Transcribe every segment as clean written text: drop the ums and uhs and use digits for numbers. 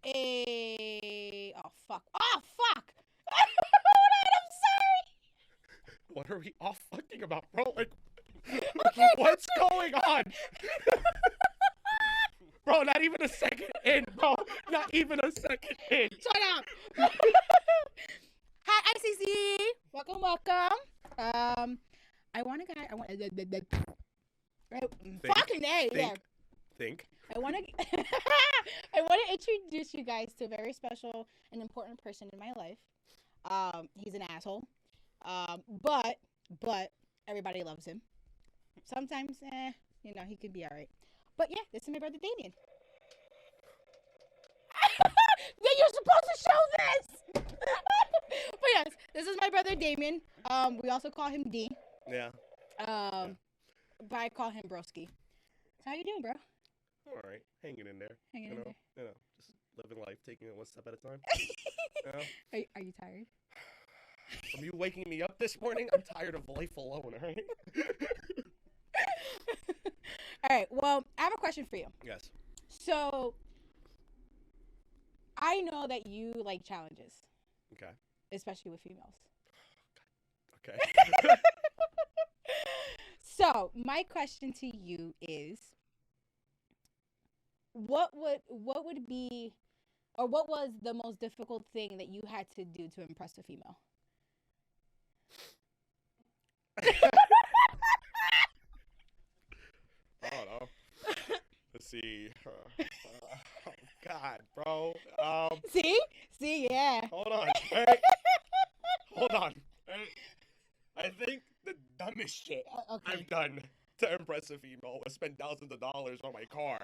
Oh fuck! Oh fuck! Hold on, I'm sorry. What are we all fucking about, bro? Like, Okay. what's going on? Bro, not even a second in, bro. Not even a second in. Shut up. Hi, ICC. Welcome. I want a guy. I want. Fucking A. Yeah. Think. I want to. I want to introduce you guys to a very special and important person in my life. He's an asshole. But everybody loves him. Sometimes, he could be alright. But yeah, this is my brother Damien. Then you're supposed to show this. But yes, this is my brother Damien. We also call him D. Yeah. But I call him Broski. So how you doing, bro? All right, hanging in there. Hanging in there. You know, just living life, taking it one step at a time. Are you tired? From you waking me up this morning, I'm tired of life alone. All right. All right. Well, I have a question for you. Yes. So, I know that you like challenges. Okay. Especially with females. Okay. So, my question to you is, what would be, or what was the most difficult thing that you had to do to impress a female? I don't know. Let's see. Oh, God, bro. See, yeah. Hold on. Right? Hold on. I think the dumbest shit Okay. I've done to impress a female was spend thousands of dollars on my car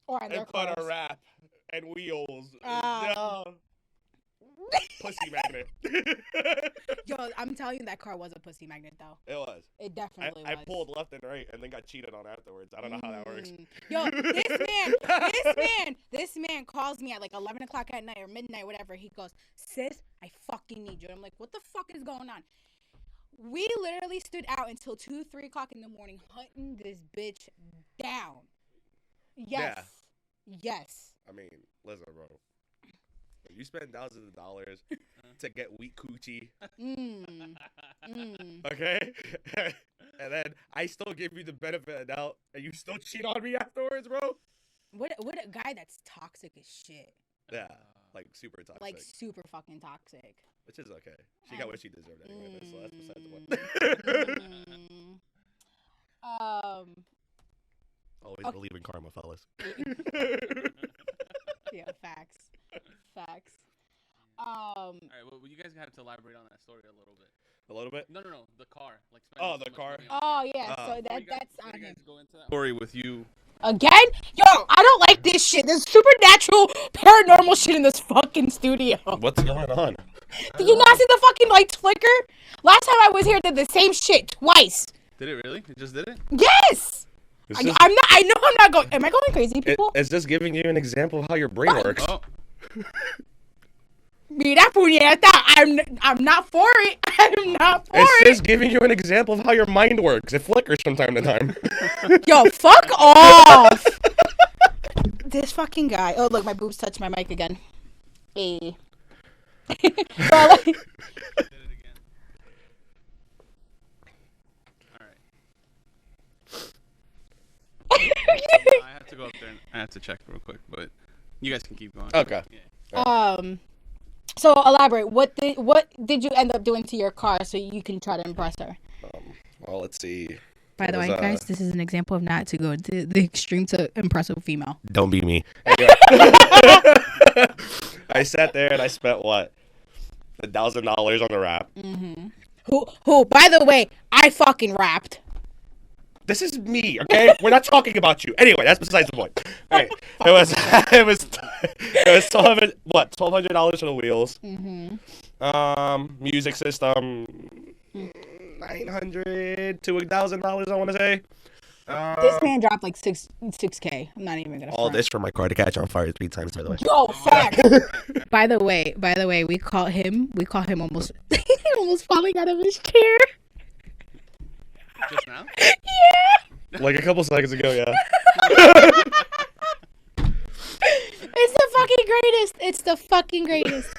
Or on their and put a cars. wrap and wheels. Oh. No. Pussy magnet. Yo, I'm telling you, that car was a pussy magnet, though. It was. It definitely I was. pulled left and right and then got cheated on afterwards. I don't know how that works. Yo, this man calls me at like 11 o'clock at night or midnight, whatever. He goes, sis, I fucking need you. And I'm like, what the fuck is going on? We literally stood out until 2, 3 o'clock in the morning hunting this bitch down. Yes. Yeah. Yes. I mean, listen, bro. You spend thousands of dollars to get weak coochie, okay? And then I still give you the benefit of the doubt, and you still cheat on me afterwards, bro? What a guy that's toxic as shit. Yeah, like super toxic. Like super fucking toxic. Which is okay. She got what she deserved anyway, so that's besides the point. Always Okay. believe in karma, fellas. Yeah, facts. All right, well, you guys have to elaborate on that story a little bit. A little bit? No, the car. Like Oh, spending so the much car. money on Oh yeah, so Before you guys- that's before on you him. guys go into that story with you. Again? Yo, I don't like this shit. There's supernatural, paranormal shit in this fucking studio. What's going on? Did you not see the fucking lights flicker? Last time I was here, did the same shit twice. Did it really? It just did it? Yes. I know I'm not going. Am I going crazy, people? It's just giving you an example of how your brain works. Oh. Mira puñeta, I'm not for it. I'm not for It's it. just giving you an example of how your mind works. It flickers from time to time. Yo, fuck off. This fucking guy. Oh, look, my boobs touched my mic again. Hey. Bro, like, Did it again. All right. I have to go up there and I have to check real quick, but you guys can keep going. Okay. Yeah. So elaborate. What did you end up doing to your car so you can try to impress her? Well, let's see. By the way, guys, this is an example of not to go to the extreme to impress a female. Don't be me. I sat there and I spent what? $1,000 on the wrap. Mm-hmm. Who? By the way, I fucking rapped. This is me, okay? We're not talking about you. Anyway, that's besides the point. All right. It was $1,200 for the wheels. Mm-hmm. Music system, $900 to $1,000. I want to say. This man dropped like 6K. I'm not even gonna. All front. this for my car to catch on fire 3 times, by the way. Yo, fact. By the way, we call him almost almost falling out of his chair. Just now? Yeah. Like a couple seconds ago, yeah. It's the fucking greatest. It's the fucking greatest.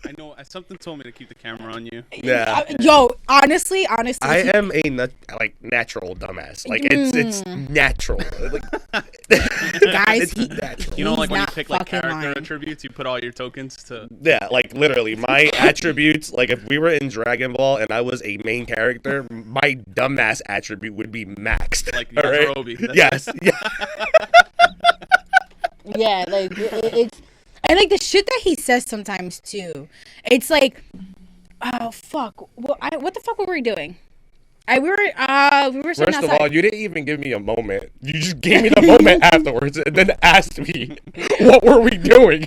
I know. Something told me to keep the camera on you. Yeah. Yo, honestly. I am a natural dumbass. Like it's natural. Like, Guys, it's natural. You know, like He's when you not pick like fucking character lying. attributes, you put all your tokens to. Yeah, like literally, my attributes. Like if we were in Dragon Ball and I was a main character, my dumbass attribute would be maxed. Like all right? Yajirobe. Yes. Yeah. Yeah, like it's and like the shit that he says sometimes too. It's like, oh fuck. Well, what the fuck were we doing? We were sitting First outside. of all, you didn't even give me a moment. You just gave me the moment afterwards, and then asked me, "What were we doing?"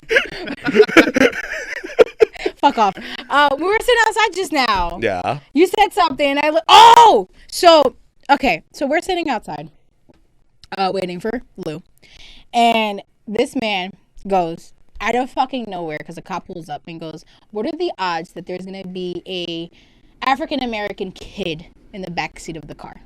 Fuck off. We were sitting outside just now. Yeah. You said something. Oh, so okay. So we're sitting outside, waiting for Lou, and this man goes out of fucking nowhere because a cop pulls up and goes, "What are the odds that there's gonna be a African American kid in the back seat of the car?"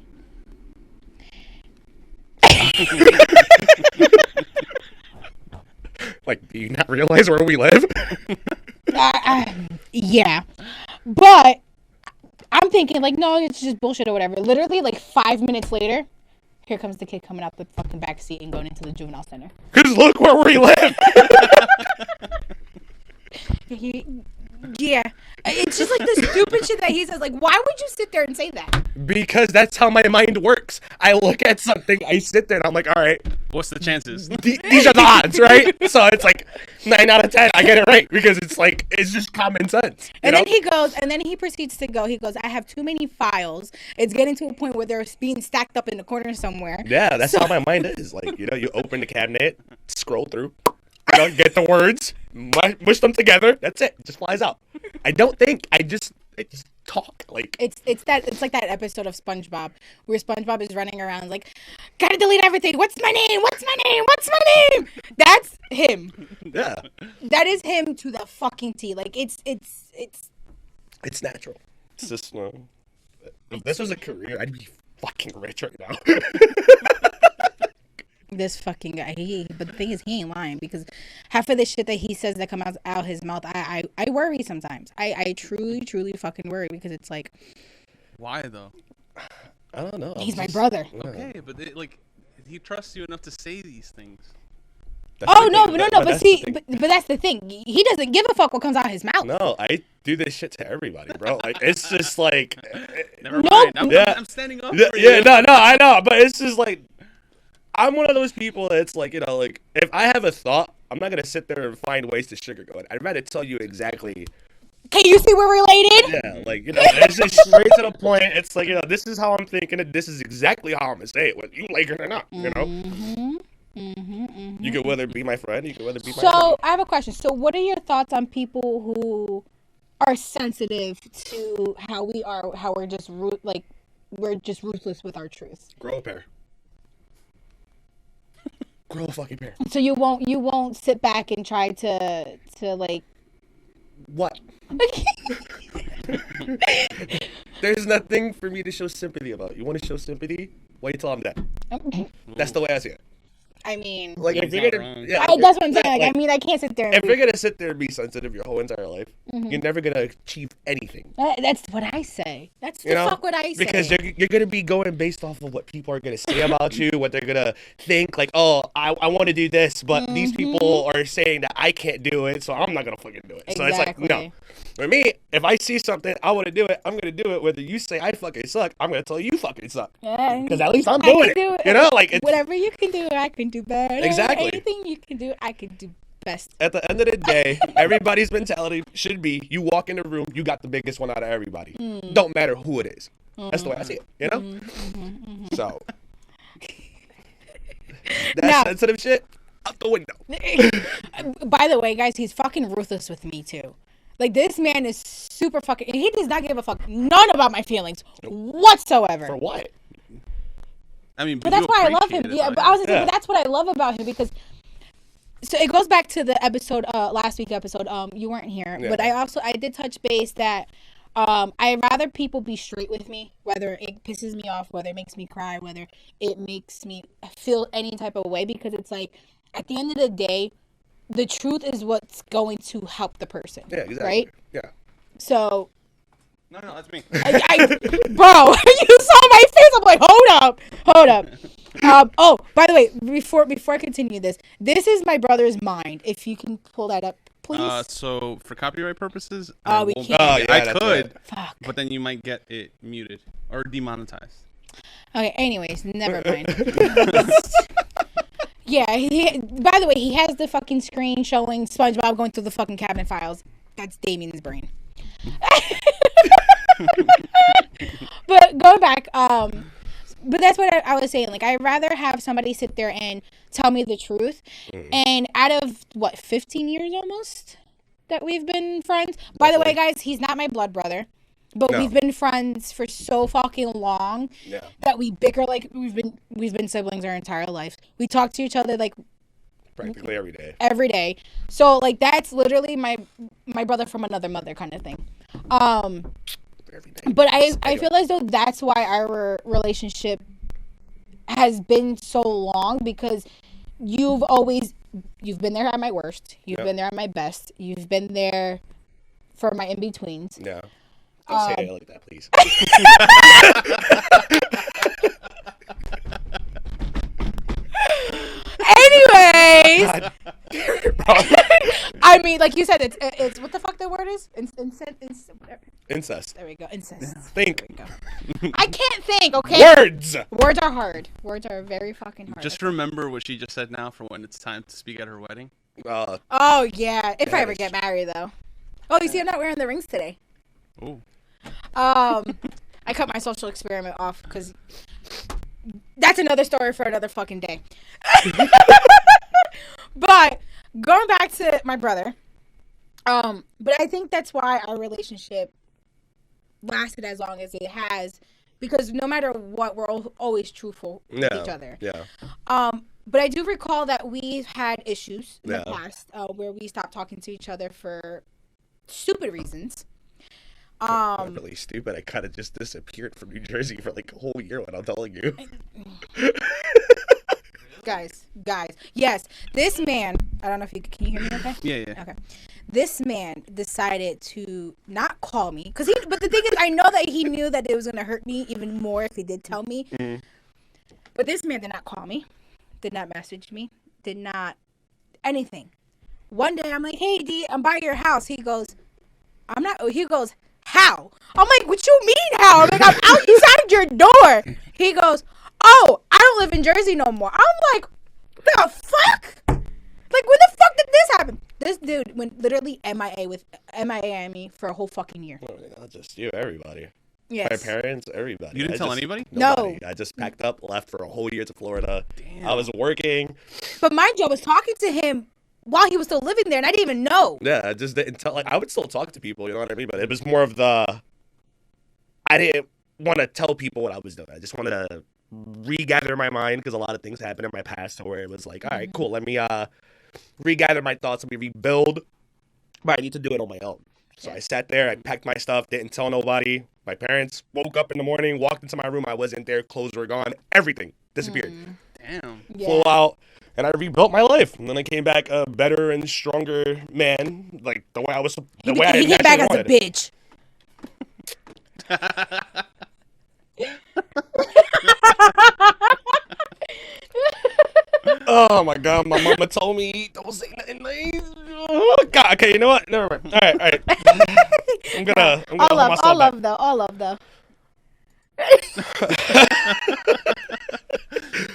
Like, do you not realize where we live? Yeah, but I'm thinking like, no, it's just bullshit or whatever. Literally, like 5 minutes later, here comes the kid coming out the fucking back seat and going into the juvenile center. Cause look where we live. Yeah, it's just like the stupid shit that he says. Like, why would you sit there and say that? Because that's how my mind works. I look at something, I sit there, and I'm like, all right, What's the chances? these are the odds, right? So it's like 9 out of 10, I get it right because it's like it's just common sense. And then he goes, and then he proceeds to go. He goes, I have too many files. It's getting to a point where they're being stacked up in the corner somewhere. Yeah, that's how my mind is. Like, you know, you open the cabinet, scroll through, you know, get the words, mush them together. That's it. It just flies out. I don't think. I just talk. Like It's like that episode of SpongeBob where SpongeBob is running around like, gotta delete everything. What's my name? What's my name? What's my name? That's him. yeah, That is him to the fucking T. Like it's it's natural. It's just if this was a career, I'd be fucking rich right now. this fucking guy. But the thing is, he ain't lying because half of the shit that he says that comes out his mouth, I worry sometimes. I truly fucking worry because it's like, Why though? I don't know. he's my brother. Okay, but he trusts you enough to say these things. That's Oh the no, thing. no, But but that's see, the thing. but that's the thing. He doesn't give a fuck what comes out his mouth. No, I do this shit to everybody, bro. Like it's just like, Never Nope. mind. Yeah. I'm standing up. yeah, for you. no, I know, but it's just like, I'm one of those people that's like, you know, like if I have a thought, I'm not gonna sit there and find ways to sugarcoat it. I'd rather tell you exactly. Can you see we're related? Yeah, like, you know, it's just straight to the point. It's like, you know, this is how I'm thinking it. This is exactly how I'm gonna say it, whether you like it or not. You know, you could whether be my friend, you could whether be my enemy. So I have a question. So what are your thoughts on people who are sensitive to how we are, how we're just we're just ruthless with our truth? Grow a pair. Grow a fucking pair. So you won't sit back and try to like. What? There's nothing for me to show sympathy about. You want to show sympathy? Wait till I'm dead. That's the way I see it. I mean, Like if He's you're not gonna, wrong. yeah, that's what I'm saying. yeah, Like, I mean, I can't sit there. And if you're gonna sit there and be sensitive your whole entire life, you're never gonna achieve anything. That's what I say. That's You the know, fuck what I say. because you're gonna be going based off of what people are gonna say about you, what they're gonna think. Like, oh, I want to do this, but these people are saying that I can't do it, so I'm not gonna fucking do it. So it's like, no. Exactly. For me, if I see something, I want to do it. I'm gonna do it. Whether you say I fucking suck, I'm gonna tell you fucking suck. Yeah. Because at least I'm I doing can do it. You know, like it's, whatever you can do, I can do better. Exactly. Anything you can do, I can do best. at the end of the day, everybody's mentality should be: you walk in the room, you got the biggest one out of everybody. Don't matter who it is. That's the way I see it. You know. So that Now- sensitive shit out the window. By the way, guys, he's fucking ruthless with me too. Like, this man is super fucking. He does not give a fuck none about my feelings whatsoever. For what? I mean, But that's you why I love appreciate him. it, Yeah, though. but I was gonna say, Yeah. but that's what I love about him because. So it goes back to the episode, last week episode. You weren't here, Yeah. but I did touch base that I'd rather people be straight with me, whether it pisses me off, whether it makes me cry, whether it makes me feel any type of way, because it's like at the end of the day, the truth is what's going to help the person. Yeah, exactly. Right? Yeah. So, No, that's me. bro, you saw my face. I'm like, hold up. Oh, by the way, before I continue this is my brother's mind. If you can pull that up, please. So for copyright purposes, we won't- can't. Oh, yeah, I that's could, right. Fuck. but then you might get it muted or demonetized. Okay. Anyways, never mind. Yeah. By the way, he has the fucking screen showing SpongeBob going through the fucking cabinet files. That's Damien's brain. But going back, but that's what I was saying. Like, I'd rather have somebody sit there and tell me the truth. And out of, 15 years almost that we've been friends. By the way, guys, he's not my blood brother. But No. we've been friends for so fucking long that we bicker like we've been siblings our entire life. We talk to each other like Practically every day. every day. So, like, that's literally my brother from another mother kind of thing. Every day. But I feel as though that's why our relationship has been so long, because you've been there at my worst. You've been there at my best. You've been there for my in-betweens. Yeah. Don't say it like that, please. Anyways, God. I mean, like you said, it's what the fuck the word is? Incest. There we go. Incest. Think. There we go. I can't think. Okay. Words. Words are hard. Words are very fucking hard. Just remember what she just said now for when it's time to speak at her wedding. Oh yeah, if I ever Yes. get married though. Oh, you see, I'm not wearing the rings today. Oh. I cut my social experiment off because that's another story for another fucking day. But going back to my brother, but I think that's why our relationship lasted as long as it has, because no matter what, we're always truthful with each other. Yeah. But I do recall that we've had issues in the Yeah. past where we stopped talking to each other for stupid reasons. Not really stupid. I kind of just disappeared from New Jersey for like a whole year when I'm telling you. Guys, yes, this man, I don't know if can you hear me okay? Yeah. Okay. This man decided to not call me, but the thing is, I know that he knew that it was going to hurt me even more if he did tell me. Mm-hmm. But this man did not call me, did not message me, did not anything. One day I'm like, hey D, I'm by your house. He goes, I'm not. He goes, how? I'm like, what you mean how? I'm like, I'm outside your door. He goes, oh, I don't live in Jersey no more. I'm like, the fuck? Like, when the fuck did this happen? This dude went literally MIA on me for a whole fucking year. Well, not just you, everybody. Yes. My parents, everybody. You didn't tell anybody? Nobody. No. I just packed up, left for a whole year to Florida. Damn. I was working. But mind you, I was talking to him while he was still living there, and I didn't even know. Yeah, I just didn't tell. Like, I would still talk to people, you know what I mean? But it was more of the. I didn't want to tell people what I was doing. I just wanted to regather my mind, because a lot of things happened in my past where it was like, all right, cool, let me regather my thoughts, let me rebuild. But I need to do it on my own. So I sat there, I packed my stuff, didn't tell nobody. My parents woke up in the morning, walked into my room, I wasn't there, clothes were gone, everything disappeared. Damn. Yeah. Flew out, and I rebuilt my life. And then I came back a better and stronger man, like the way I was. The way I he came back as a wanted. bitch. Oh my god, my mama told me don't say nothing nice. Oh god, okay, you know what? Never mind. All right. I'm gonna hold myself all back. love though.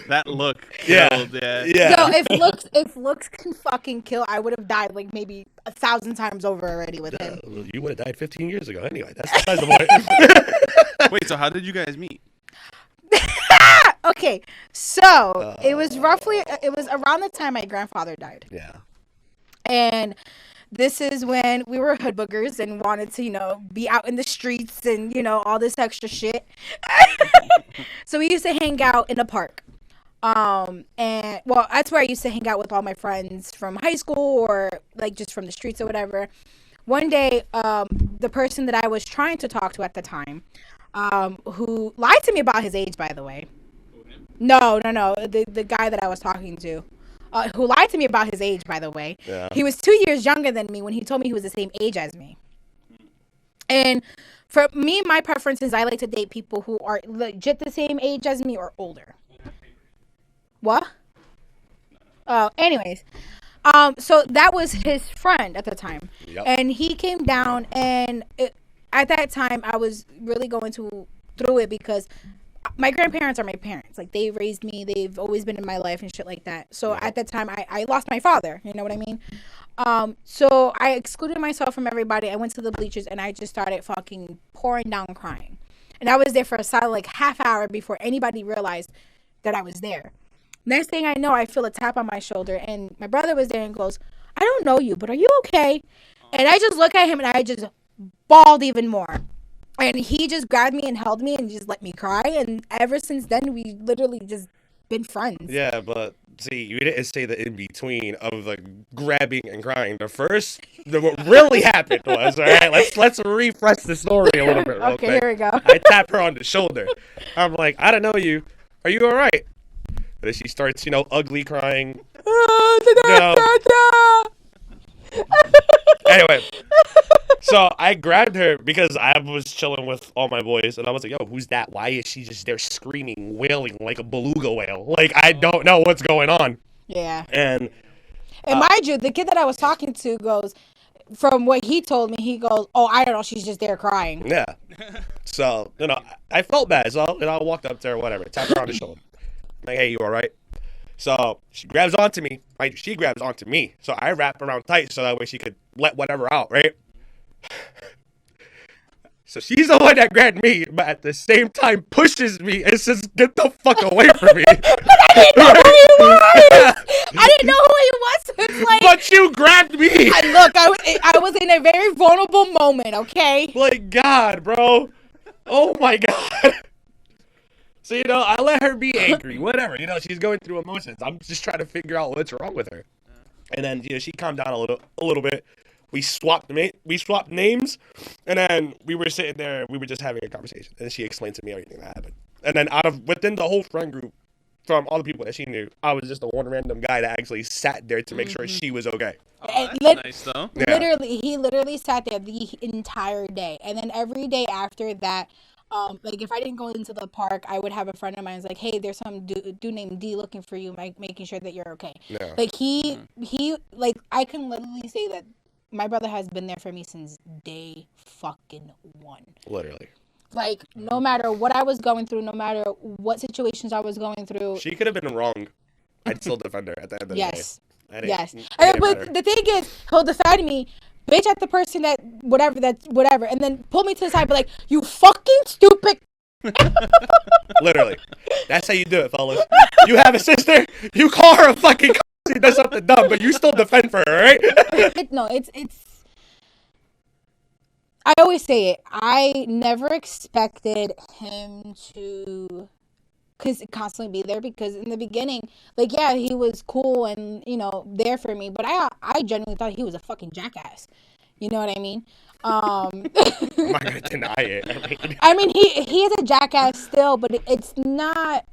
That look. Yeah. Killed, yeah. Yeah. Yo, if looks can fucking kill, I would have died like maybe 1,000 times over already with him. Well, you would have died 15 years ago anyway. That's besides the point. Wait, so how did you guys meet? Okay, so it was around the time my grandfather died. Yeah. And this is when we were hood boogers and wanted to, be out in the streets and, all this extra shit. So we used to hang out in the park. And well, that's where I used to hang out with all my friends from high school or like just from the streets or whatever. One day, the person that I was trying to talk to at the time, who lied to me about his age, by the way. No, the guy that I was talking to. who lied to me about his age, by the way. Yeah. He was 2 years younger than me when he told me he was the same age as me. And for me, my preference is I like to date people who are legit the same age as me or older. What? Oh, anyways. So that was his friend at the time. Yep. And he came down, and at that time, I was really going through it because my grandparents are my parents. Like, they raised me. They've always been in my life and shit like that. So at that time, I lost my father. You know what I mean? So I excluded myself from everybody. I went to the bleachers, and I just started fucking pouring down crying. And I was there for a solid, like, half hour before anybody realized that I was there. Next thing I know, I feel a tap on my shoulder, and my brother was there and goes, I don't know you, but are you okay? And I just look at him, and I just bawled even more. And he just grabbed me and held me and just let me cry. And ever since then, we literally just been friends. Yeah, but see, you didn't say the in between of the grabbing and crying. What really happened was, all right, let's refresh the story a little bit. Real Okay, quick. here we go. I tap her on the shoulder. I'm like, I don't know you. Are you all right? And then she starts, ugly crying. Anyway, so I grabbed her because I was chilling with all my boys, and I was like, yo, who's that? Why is she just there screaming, wailing like a beluga whale? Like, I don't know what's going on. Yeah. And mind you, the kid that I was talking to goes, from what he told me, he goes, oh, I don't know, she's just there crying. yeah. So, I felt bad. So, I walked up to her, whatever, tapped her on the shoulder. Like, hey, you all right? So she grabs onto me. Right? She grabs onto me. So I wrap around tight so that way she could let whatever out, right? So she's the one that grabbed me, but at the same time pushes me and says, get the fuck away from me. I didn't know who he was. I didn't know who he was. So it's like, But you grabbed me. I was in a very vulnerable moment, okay? Like, God, bro. Oh, my God. So, I let her be angry, whatever. She's going through emotions. I'm just trying to figure out what's wrong with her. And then, she calmed down a little bit. We swapped names, and then we were sitting there, we were just having a conversation. And she explained to me everything that happened. And then within the whole friend group, from all the people that she knew, I was just the one random guy that actually sat there to make sure she was okay. Oh, that's nice, though. Yeah. He literally sat there the entire day. And then every day after that, like if I didn't go into the park, I would have a friend of mine who's like, hey, there's some dude named D looking for you, making sure that you're okay. Yeah. Like he like I can literally say that my brother has been there for me since day fucking one. Literally. Like no matter what I was going through, no matter what situations I was going through. She could have been wrong. I'd still defend her at the end of the day. Yes. But But the thing is, he'll defend me. Bitch at the person that whatever, and then pull me to the side, be like, you fucking stupid. Literally. That's how you do it, fellas. You have a sister, you call her a fucking she does something dumb, but you still defend for her, right? It's I always say it. I never expected him to constantly be there because in the beginning, like, yeah, he was cool and, there for me, but I genuinely thought he was a fucking jackass. You know what I mean? I'm not gonna deny it. I mean, he is a jackass still, but it's not.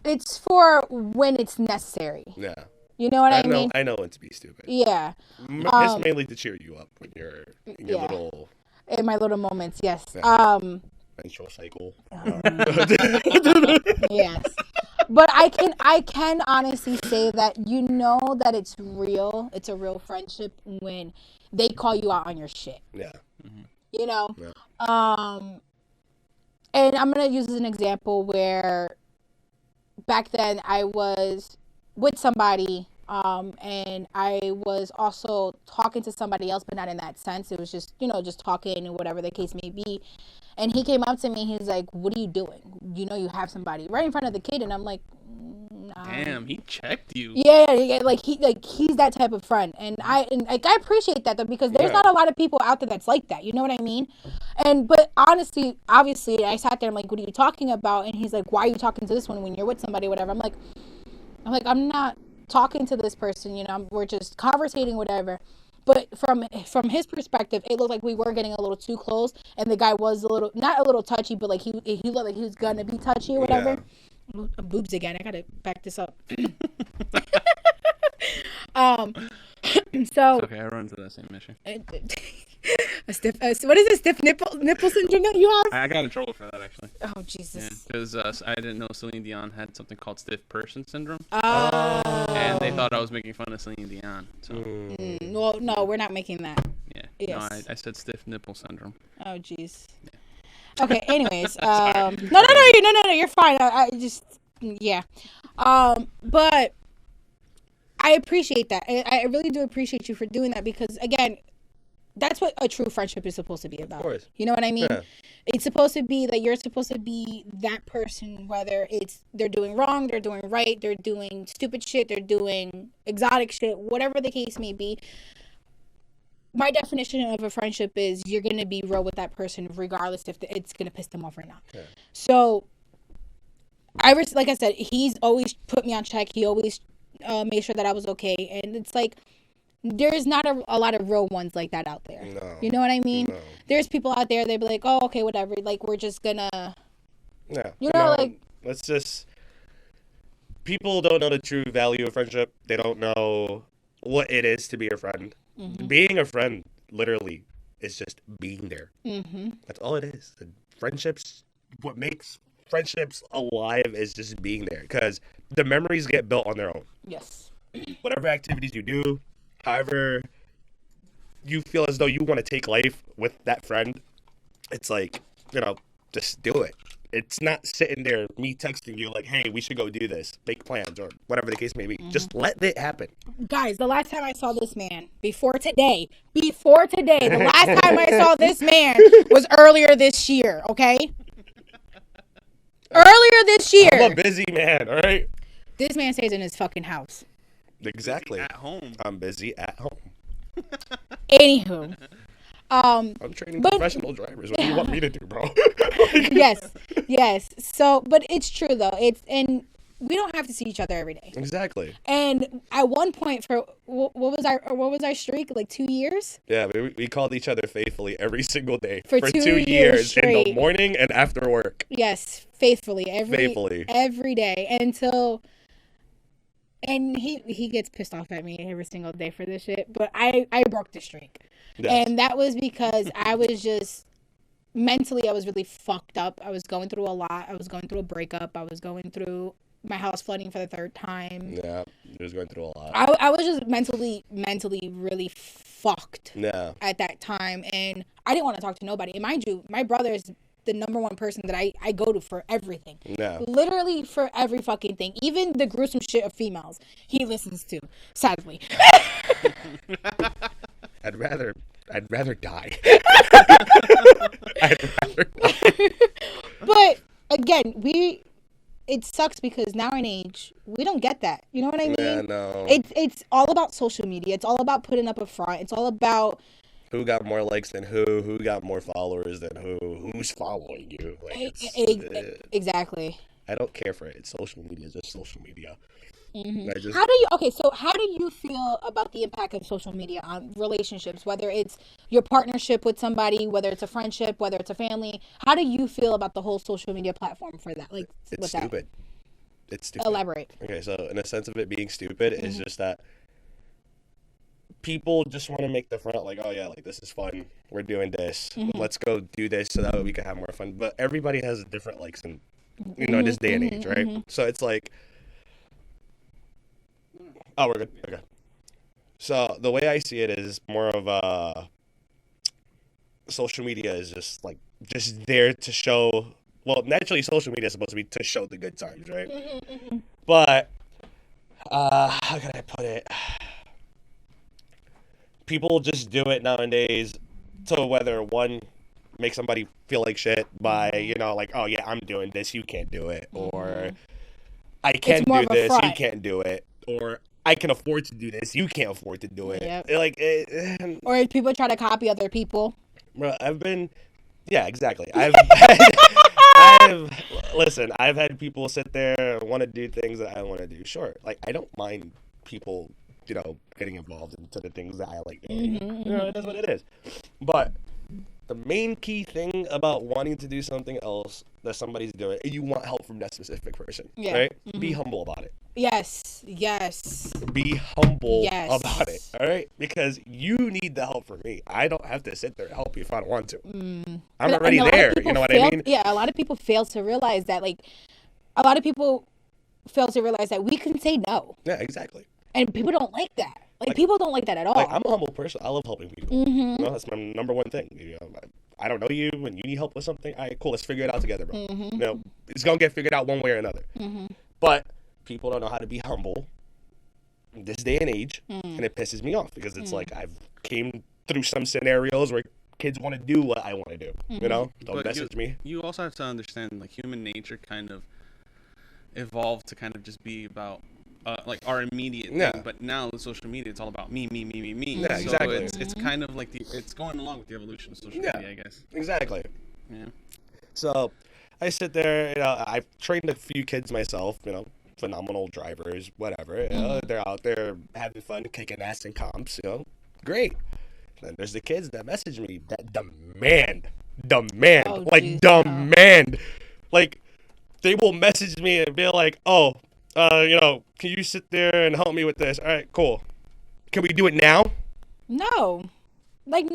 It's for when it's necessary. Yeah. You know what I mean? I know when to be stupid. Yeah. It's mainly to cheer you up when you're in your little. In my little moments, yes. Yeah. Menstrual cycle. Yes. But I can honestly say that that it's real. It's a real friendship when they call you out on your shit. Yeah. Yeah. And I'm gonna use an example where back then I was with somebody, and I was also talking to somebody else, but not in that sense. It was just, just talking and whatever the case may be. And he came up to me. He's like, "What are you doing? You have somebody right in front of the kid." And I'm like, damn, he checked you. Yeah, like he's that type of friend, and I appreciate that though, because there's not a lot of people out there that's like that. You know what I mean? But honestly, obviously, I sat there. I'm like, "What are you talking about?" And he's like, "Why are you talking to this one when you're with somebody, whatever?" I'm like, I'm not talking to this person. We're just conversating, whatever. But from his perspective, it looked like we were getting a little too close, and the guy was not a little touchy, but like he looked like he was gonna be touchy or whatever. Yeah. Boobs again. I gotta back this up. It's So okay, I run into that same issue. a stiff. What is it? Stiff nipple syndrome that you have? I got in trouble for that actually. Oh Yeah, Jesus. because I didn't know Celine Dion had something called stiff person syndrome, Oh. and they thought I was making fun of Celine Dion. So Well, no, we're not making that. yeah, Yes. no, I said stiff nipple syndrome. Oh jeez. Okay. Anyways, no, you're fine. I just, yeah. But I appreciate that. I really do appreciate you for doing that because, again, that's what a true friendship is supposed to be about. Of course. You know what I mean? Yeah. It's supposed to be that you're supposed to be that person, whether it's they're doing wrong, they're doing right, they're doing stupid shit, they're doing exotic shit, whatever the case may be. My definition of a friendship is you're going to be real with that person regardless if it's going to piss them off or not. Yeah. So, like I said, he's always put me on check. He always made sure that I was okay. And it's like, there's not a lot of real ones like that out there. No. You know what I mean? No. There's people out there, they'd be like, oh, okay, whatever. Like, we're just going to... Yeah. You know, like... Let's just... People don't know the true value of friendship. They don't know what it is to be a friend. Mm-hmm. Being a friend, literally, is just being there. Mm-hmm. That's all it is. Friendships, what makes friendships alive is just being there. Because the memories get built on their own. Yes. Whatever activities you do, however you feel as though you want to take life with that friend, it's like, just do it. It's not sitting there, me texting you like, hey, we should go do this, make plans, or whatever the case may be. Mm-hmm. Just let it happen. Guys, the last time I saw this man, before today, the last time I saw this man was earlier this year, okay? Earlier this year. I'm a busy man, all right? This man stays in his fucking house. Exactly. At home. I'm busy at home. Anywho. I'm training professional drivers. What do you want me to do, bro? Yes. So, but it's true though. And we don't have to see each other every day. Exactly. And at one point, for what was our streak? Like 2 years? Yeah, we called each other faithfully every single day for 2 years in the morning and after work. Yes, faithfully every day until. And he gets pissed off at me every single day for this shit. But I broke the streak. Yes. And that was because I was just mentally, I was really fucked up. I was going through a lot. I was going through a breakup. I was going through my house flooding for the third time. Yeah, I was going through a lot. I was just mentally really fucked at that time. And I didn't want to talk to nobody. And mind you, my brother is the number one person that I go to for everything. Yeah. Literally for every fucking thing. Even the gruesome shit of females, he listens to, sadly. I'd rather die. But again, it sucks because now in age, we don't get that. You know what I mean? Yeah, no. It's all about social media. It's all about putting up a front. It's all about who got more likes than who got more followers than who's following you. Like exactly. I don't care for it. It's social media. It's just social media. Mm-hmm. How do you feel about the impact of social media on relationships, whether it's your partnership with somebody, whether it's a friendship, whether it's a family? How do you feel about the whole social media platform for that? Like, it's stupid. It's stupid. Elaborate. Okay, so in a sense of it being stupid, it's just that people just want to make the front like, oh yeah, like this is fun. We're doing this. Let's go do this so that way we can have more fun. But everybody has different likes in this day and age, right? So it's like, oh, we're good. Okay. So the way I see it is more of social media is just there to show. Well, naturally, social media is supposed to be to show the good times, right? But how can I put it? People just do it nowadays to whether one make somebody feel like shit by like, oh yeah, I'm doing this, you can't do it, or I can do this, you can't do it, or I can afford to do this, you can't afford to do it. Yep. Or people try to copy other people. Bro, exactly. I've had people sit there and want to do things that I want to do. Sure, like I don't mind people, getting involved into the things that I like doing. It is what it is. But the main key thing about wanting to do something else that somebody's doing, and you want help from that specific person, right? Be humble about it. Yes. Be humble about it, all right? Because you need the help from me. I don't have to sit there and help you if I don't want to. I'm already there. You know what I mean? Yeah, a lot of people fail to realize that, like, a lot of people fail to realize that we can say no. Yeah, exactly. And people don't like that. Like people don't like that at all. Like, I'm a humble person. I love helping people. You know, that's my number one thing. You know, I don't know you, and you need help with something. All right, cool. Let's figure it out together, bro. You know, it's gonna get figured out one way or another. But people don't know how to be humble in this day and age, and it pisses me off because it's like I've came through some scenarios where kids want to do what I want to do. You know, don't message me. You also have to understand, like, human nature kind of evolved to kind of just be about like our immediate thing, but now with social media, it's all about me. Yeah, so exactly. It's kind of like it's going along with the evolution of social media, I guess. Exactly. Yeah. So I sit there, you know, I've trained a few kids myself, you know, phenomenal drivers, whatever. You know, they're out there having fun, kicking ass in comps, you know, great. Then there's the kids that message me that demand, like they will message me and be like, oh, you know, can you sit there and help me with this? All right, cool. Can we do it now? No. Like,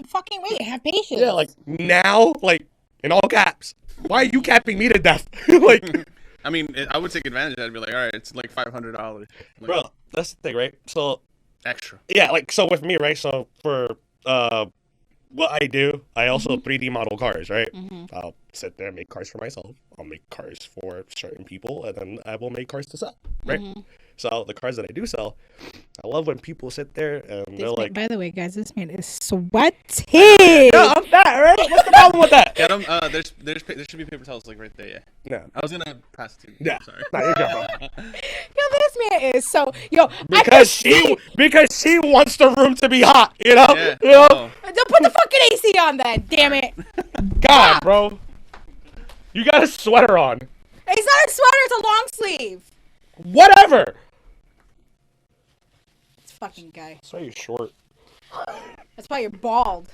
fucking wait. Have patience. Yeah, like, now? Like, in all caps. Why are you capping me to death? Like, I mean, I would take advantage of that and be like, all right, it's like $500. Like, bro, that's the thing, right? So, extra. Yeah, like, so with me, right? So, for what I do, I also 3D model cars, right? I'll sit there and make cars for myself. I'll make cars for certain people, and then I will make cars to sell, right? So the cars that I do sell, I love when people sit there and they're like, by the way, guys, this man is sweaty. no, I'm fat, right? What's the problem with that? Get them. There should be paper towels like right there. Yeah. I was gonna pass it to you. Yeah. Sorry. Nah, you're good, bro. Yo, this man is so because she wants the room to be hot, you know? Yeah. You know? Oh. Don't put the fucking AC on then. Damn it. God, bro. You got a sweater on. It's not a sweater. It's a long sleeve. Whatever. This fucking guy. That's why you're short. That's why you're bald.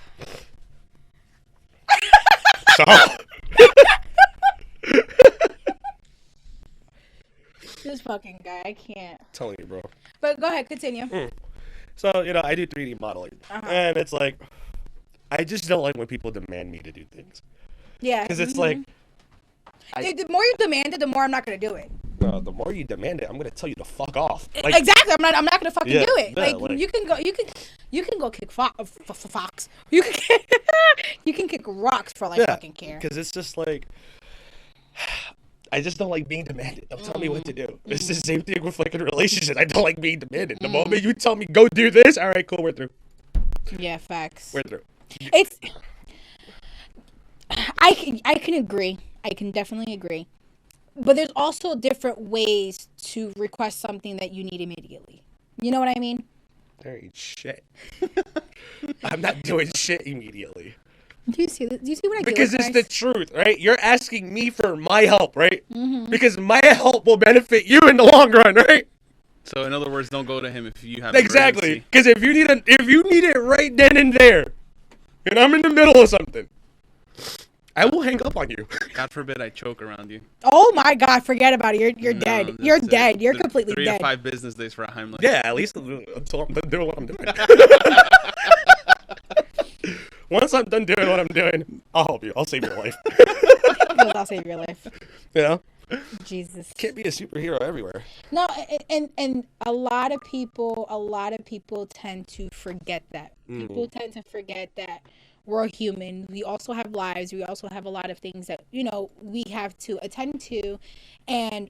So. This fucking guy. I can't. I'm telling you, bro. But go ahead. Continue. So, you know, I do 3D modeling. And it's like, I just don't like when people demand me to do things. Yeah. Because it's like... the more you demand it, the more I'm not going to do it. No, the more you demand it, I'm going to tell you to fuck off. Like, exactly. I'm not going to fucking do it. Yeah, like, you can go kick fox. You can kick rocks for all I fucking care. Because it's just like... I just don't like being demanded. Don't tell me what to do. It's the same thing with like in a relationship. I don't like being demanded. The moment you tell me go do this, all right, cool, we're through. Yeah, facts. We're through. It's. I can agree. I can definitely agree. But there's also different ways to request something that you need immediately. You know what I mean? There ain't shit. I'm not doing shit immediately. Do you see what I do? Because it's the truth, right? You're asking me for my help, right? Because my help will benefit you in the long run, right? So in other words, don't go to him if you have exactly. Because if you need it right then and there, and I'm in the middle of something, I will hang up on you. God forbid I choke around you. Oh my God! Forget about it. You're dead. You're dead. You're completely 3 dead. to 5 business days for a Heimlich. Yeah, at least until I'm done doing what I'm doing. Once I'm done doing what I'm doing, I'll help you. I'll save your life. I'll save your life. You know? Jesus. Can't be a superhero everywhere. No, and a lot of people tend to forget that. People tend to forget that we're human. We also have lives. We also have a lot of things that, you know, we have to attend to. And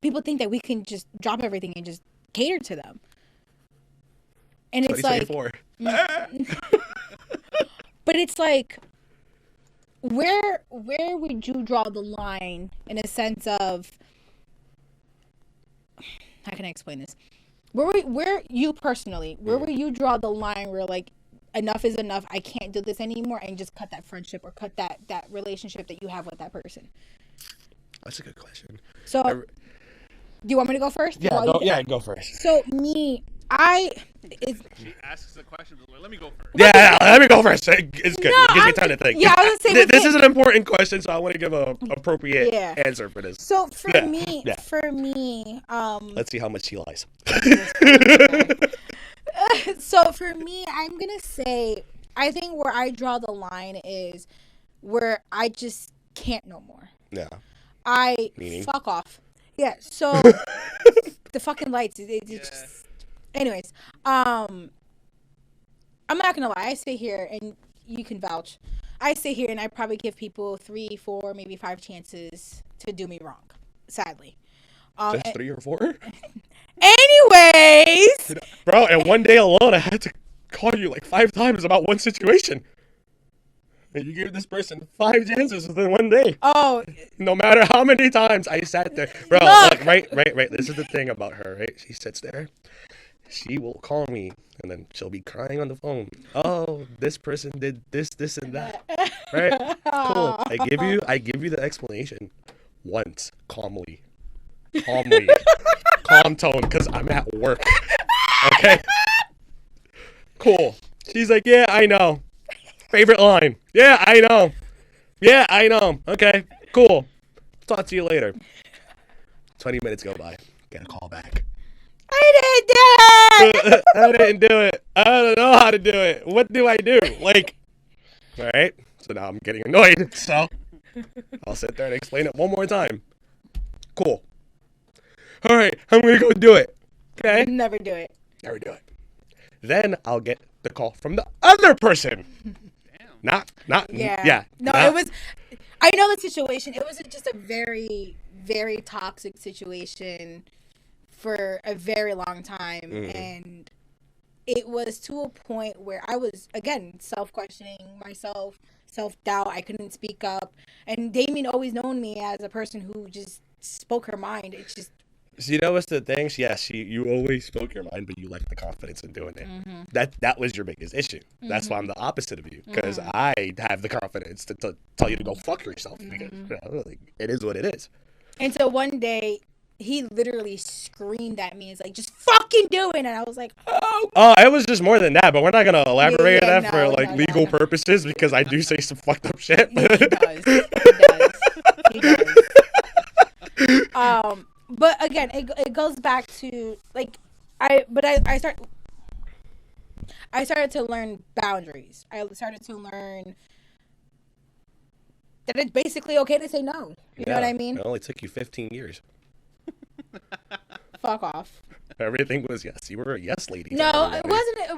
people think that we can just drop everything and just cater to them. And it's like, but it's like, where would you draw the line in a sense of, how can I explain this? Where you personally, where would you draw the line where like, enough is enough, I can't do this anymore, and just cut that friendship or cut that relationship that you have with that person? That's a good question. So, do you want me to go first? Yeah, go first. So me, She asks a question. Let me go first. Yeah, let me go first. It's good. No, it gives me time to think. Yeah, I was gonna say this is an important question, so I want to give a appropriate answer for this. So for me, Let's see how much she lies. So for me, I'm gonna say I think where I draw the line is where I just can't no more. Yeah. Meaning? Fuck off. Yeah. So the fucking lights. Just, anyways, I'm not gonna lie. I sit here and you can vouch. I sit here and I probably give people 3, 4, maybe 5 chances to do me wrong. Sadly. Just 3 or 4? Anyways, bro, and one day alone, I had to call you like 5 times about one situation. And you gave this person 5 chances within one day. Oh. No matter how many times I sat there. Bro, look, right. This is the thing about her, right? She sits there. She will call me, and then she'll be crying on the phone. Oh, this person did this, and that. Right? Cool. I give you the explanation once, calmly. Calm tone, because I'm at work. Okay? Cool. She's like, yeah, I know. Favorite line. Yeah, I know. Okay, cool. Talk to you later. 20 minutes go by. Get a call back. I didn't do it! I didn't do it. I don't know how to do it. What do I do? Like, all right. So now I'm getting annoyed. So I'll sit there and explain it one more time. Cool. All right. I'm going to go do it. Okay? Never do it. Then I'll get the call from the other person. Not. Yeah. No, it was. I know the situation. It was just a very, very toxic situation for a very long time, and it was to a point where I was again self-questioning myself, self-doubt. I couldn't speak up, and Damien always known me as a person who just spoke her mind. It's just. So you know what's the thing? Yes, you always spoke your mind, but you lacked the confidence in doing it. That was your biggest issue. That's why I'm the opposite of you, because I have the confidence to tell you to go fuck yourself. Because, like, it is what it is. And so one day, he literally screamed at me. It's like, just fucking do it. And I was like, oh. Oh, it was just more than that, but we're not going to elaborate on that for legal purposes, because I do say some fucked up shit. He does. But again, it goes back to like I started to learn boundaries. I started to learn that it's basically okay to say no. You know what I mean? It only took you 15 years. Fuck off. Everything was yes. You were a yes lady. No, it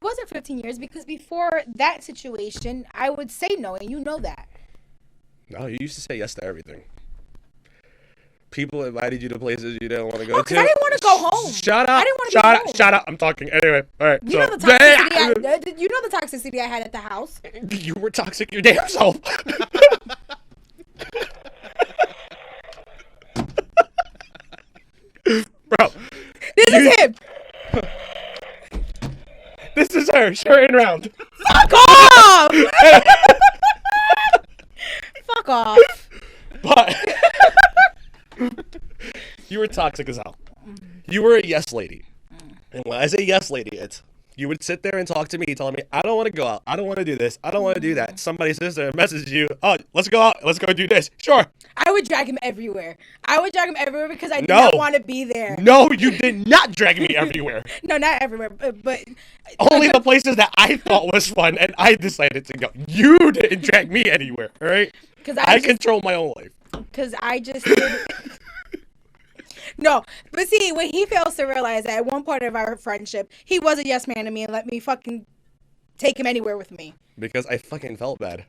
wasn't 15 years because before that situation, I would say no, and you know that. No, you used to say yes to everything. People invited you to places you didn't want to go to. I didn't want to go home. Shut up. I didn't want to go home. Shut up. I'm talking. Anyway, all right. You know the toxicity I had at the house. You were toxic your damn self. Bro. This is him. This is her. Shirt and round. Fuck off. Fuck off. But you were toxic as hell. You were a yes lady. And when I say yes lady, it's you would sit there and talk to me, telling me, I don't want to go out. I don't want to do this. I don't want to do that. Somebody sits there and messages you, oh, let's go out. Let's go do this. Sure. I would drag him everywhere. Because I did not want to be there. No, you did not drag me everywhere. No, not everywhere, but only the places that I thought was fun and I decided to go. You didn't drag me anywhere, all right? Because I control my own life. Because I just didn't. No, but see, what he fails to realize that at one point of our friendship, he was a yes man to me and let me fucking take him anywhere with me. Because I fucking felt bad.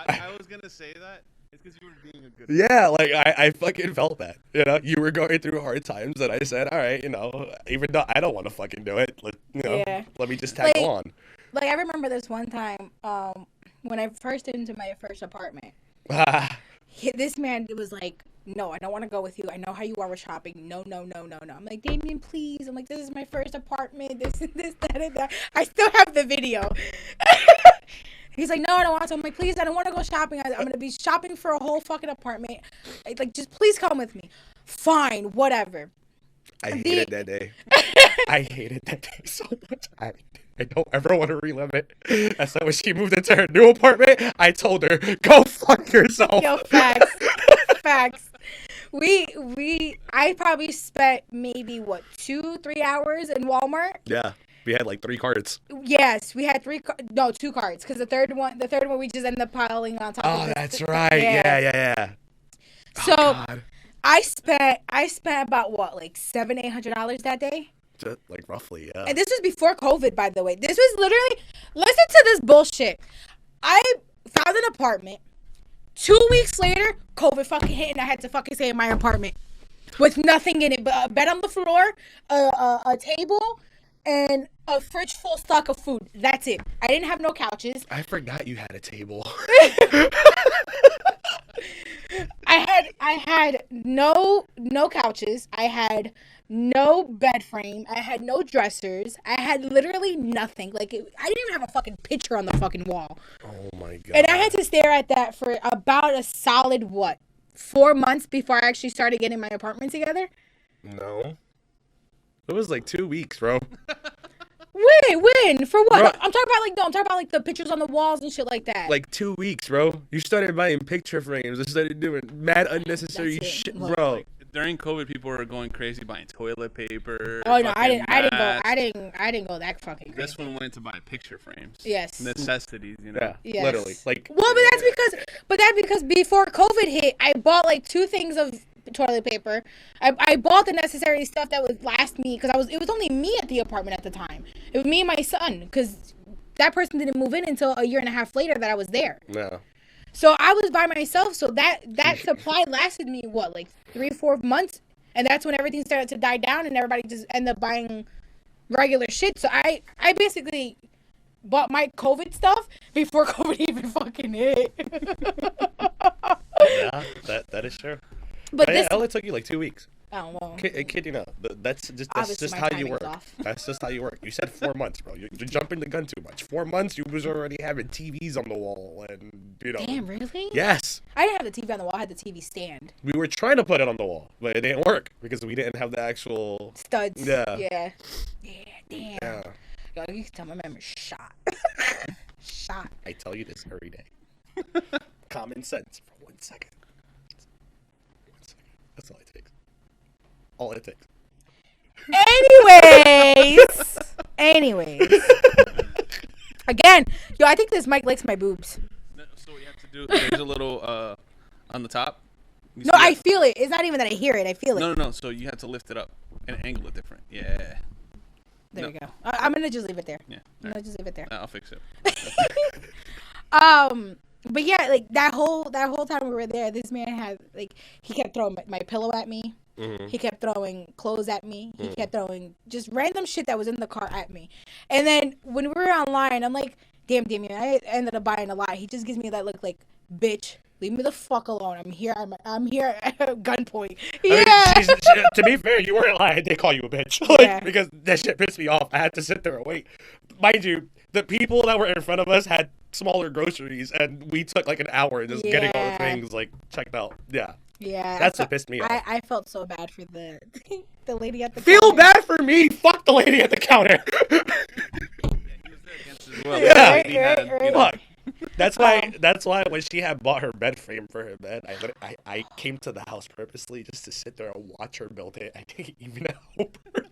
I was gonna say that. It's because you were being a good Yeah, like, I fucking felt bad. You know, you were going through hard times, and I said, all right, you know, even though I don't want to fucking do it, let me just tag along. Like, I remember this one time, when I first into my first apartment. This man was like, no, I don't want to go with you. I know how you are with shopping. No. I'm like, Damien, please. I'm like, this is my first apartment. This, that, and that. I still have the video. He's like, no, I don't want to. I'm like, please, I don't want to go shopping. I'm going to be shopping for a whole fucking apartment. Like, just please come with me. Fine, whatever. I hated that day. I hated that day so much. I don't ever want to relive it. That's why when she moved into her new apartment, I told her, "Go fuck yourself." Yo, facts. Facts. I probably spent maybe 2-3 hours in Walmart. Yeah, we had like 3 cards. Yes, we had 2 cards because the third one we just ended up piling on top. Oh, of that's right. Yeah. So Oh, God. I spent about $700-800 that day. Just, like roughly, yeah. And this was before COVID, by the way. This was literally, listen to this bullshit. I found an apartment. 2 weeks later, COVID fucking hit, and I had to fucking stay in my apartment with nothing in it but a bed on the floor, a table, and a fridge full stock of food. That's it. I didn't have no couches. I forgot you had a table. I had no couches. I had no bed frame. I had no dressers. I had literally nothing. I didn't even have a fucking picture on the fucking wall. Oh my God. And I had to stare at that for about a solid 4 months before I actually started getting my apartment together. No. It was like 2 weeks, bro. When? For what? Bro. I'm talking about the pictures on the walls and shit like that. Like 2 weeks, bro. You started buying picture frames. You started doing mad unnecessary That's it. shit, Look. bro. During COVID, people were going crazy buying toilet paper. Oh no, I fucking didn't go that fucking crazy. This one went to buy picture frames. Yes. Necessities, you know. Yeah, Yes. literally. Like, Well, but that's because before COVID hit, I bought 2 things of toilet paper. I bought the necessary stuff that would last me because it was only me at the apartment at the time. It was me and my son because that person didn't move in until a year and a half later that I was there. no. So I was by myself. So that supply lasted me 3-4 months, and that's when everything started to die down and everybody just ended up buying regular shit. So I basically bought my COVID stuff before COVID even fucking hit. Yeah, that is true. But Yeah, this, it only took you like 2 weeks. oh well. Kid you not. That's Obviously, just my how you timing's work. off. That's just how you work. You said 4 months, bro. You're jumping the gun too much. 4 months, you was already having TVs on the wall, and Damn, really? Yes, I didn't have the TV on the wall. I had the TV stand. we were trying to put it on the wall, but it didn't work because we didn't have the actual. Studs. Yeah. Yeah. Damn. Yeah, Yo, you can tell my memory's shot. Shot. I tell you this every day. Common sense for 1 second. 1 second. That's all it takes. All it takes. Anyways. Again, yo, I think this mic likes my boobs. So what you have to do, there's a little on the top. You No, see I that? feel it. It's not even that I hear it. I feel it. No. So you have to lift it up and angle it different. Yeah. There No. we go. I'm gonna just leave it there. Yeah. I'm gonna just leave it there. I'll fix it. But yeah, that whole time we were there, this man had he kept throwing my pillow at me. Mm-hmm. He kept throwing clothes at me. He kept throwing just random shit that was in the car at me. And then when we were online, I'm like, damn, Damien, I ended up buying a lot. He just gives me that look like, bitch, leave me the fuck alone. I'm here at gunpoint. Yeah. I mean, to be fair, you weren't lying. They call you a bitch. Yeah. Because that shit pissed me off. I had to sit there and wait. Mind you, the people that were in front of us had smaller groceries, and we took an hour just getting all the Yeah. things checked out. Yeah. Yeah. That's what pissed me off. I felt so bad for the the lady at the Feel counter. bad for me. Fuck the lady at the counter. Yeah. Right. Look, that's why when she had bought her bed frame for her bed, I came to the house purposely just to sit there and watch her build it. I didn't even help her.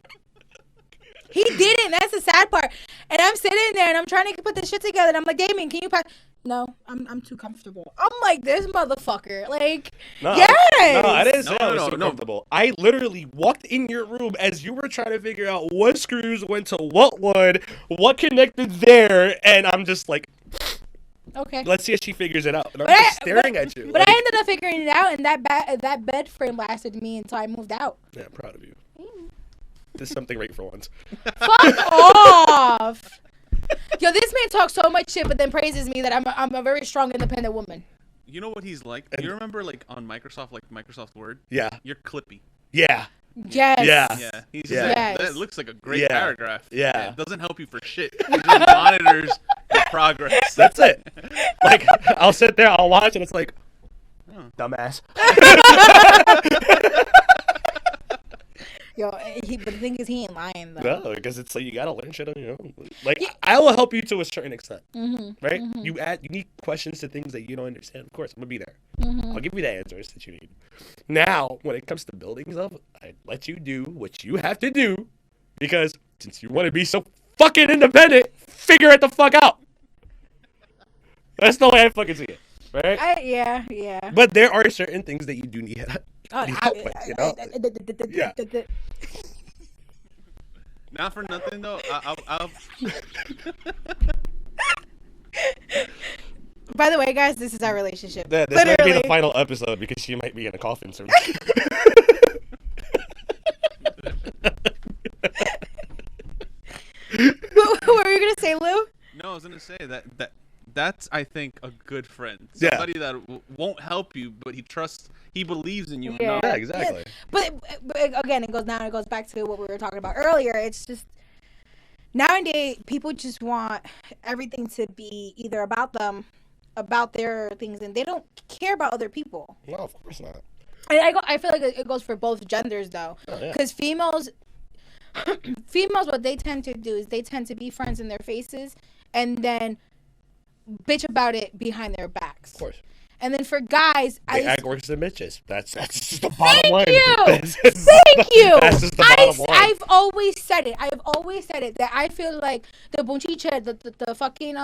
He didn't. That's the sad part. And I'm sitting there and I'm trying to put this shit together. And I'm like, Damien, can you pass? No, I'm too comfortable. I'm like, this motherfucker. No, yes. no, I didn't say I was too no. comfortable. I literally walked in your room as you were trying to figure out what screws went to what wood, what connected there, and I'm just like, Okay. let's see if she figures it out. And I'm But just staring at you. But I ended up figuring it out, and that bed frame lasted me until I moved out. Yeah, I'm proud of you. Did something right for once. Fuck off. Yo, this man talks so much shit, but then praises me that I'm a very strong, independent woman. You know what he's like? Do you remember on Microsoft, Microsoft Word? Yeah. You're clippy. Yeah. Yes. Yeah. Yeah. He's Yeah. like, Yes. that looks like a great Yeah. paragraph. Yeah. It doesn't help you for shit. It just monitors your progress. That's it. I'll sit there, I'll watch, and it's like, dumbass. Yo, but the thing is, he ain't lying though. No, because it's like you gotta learn shit on your own. Like Yeah. I will help you to a certain extent, Mm-hmm. right? Mm-hmm. You need questions to things that you don't understand. Of course, I'm gonna be there. Mm-hmm. I'll give you the answers that you need. Now, when it comes to building stuff, I let you do what you have to do, because since you want to be so fucking independent, figure it the fuck out. That's the way I fucking see it, right? Yeah. But there are certain things that you do need Oh, help with, you know? Yeah. Not for nothing though. I'll By the way, guys, this is our relationship. This might be Literally. the final episode because she might be in a coffin soon. What were you gonna say, Lou? No, I was gonna say that's I think a good friend. Yeah. Somebody that won't help you, but he believes in you. Yeah. Yeah, exactly. But again, it goes back to what we were talking about earlier. It's just nowadays people just want everything to be either about them, about their things, and they don't care about other people. No, of course not. I feel like it goes for both genders though, Oh, yeah. because females, what they tend to do is they tend to be friends in their faces, and then bitch about it behind their backs. Of course. And then for guys, They act worse than bitches. That's just the bottom line. Thank you. That's just the bottom line. I've always said it. That I feel like the bunchiche, the fucking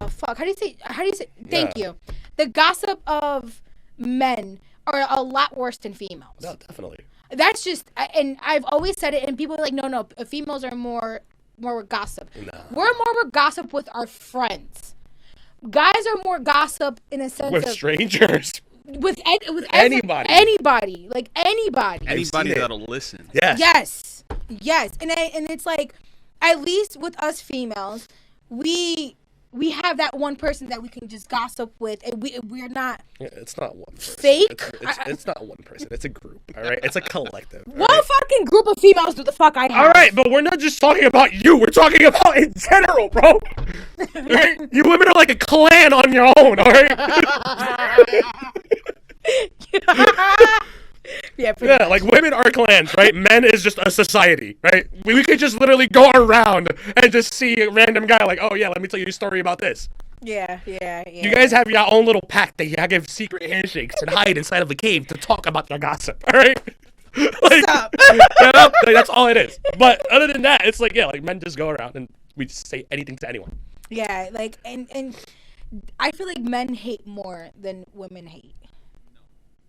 fuck. How do you say? Thank you. The gossip of men are a lot worse than females. No, definitely. That's just, and I've always said it, and people are like, no, females are more with gossip. No. We're more with gossip with our friends. Guys are more gossip in a sense With of strangers. with Anybody. like anybody. Anybody seen it. that'll listen. Yes. Yes, and it's like, at least with us females, we have that one person that we can just gossip with, and we're not. Yeah, it's not one person. Fake? It's not one person. It's a group. All right. It's a collective. all One right? fucking group of females do the fuck I have. All right, but we're not just talking about you. We're talking about in general, bro. Right? You women are like a clan on your own. All right. Yeah, Yeah, like women are clans, right? Men is just a society, right? We could just literally go around and just see a random guy like, oh yeah, let me tell you a story about this. yeah. You guys have your own little pack that you give secret handshakes and hide inside of a cave to talk about your gossip, all right? Like, Stop. you know, like, that's all it is. But other than that, it's like, yeah, like men just go around and we just say anything to anyone. Yeah, like and I feel like men hate more than women hate.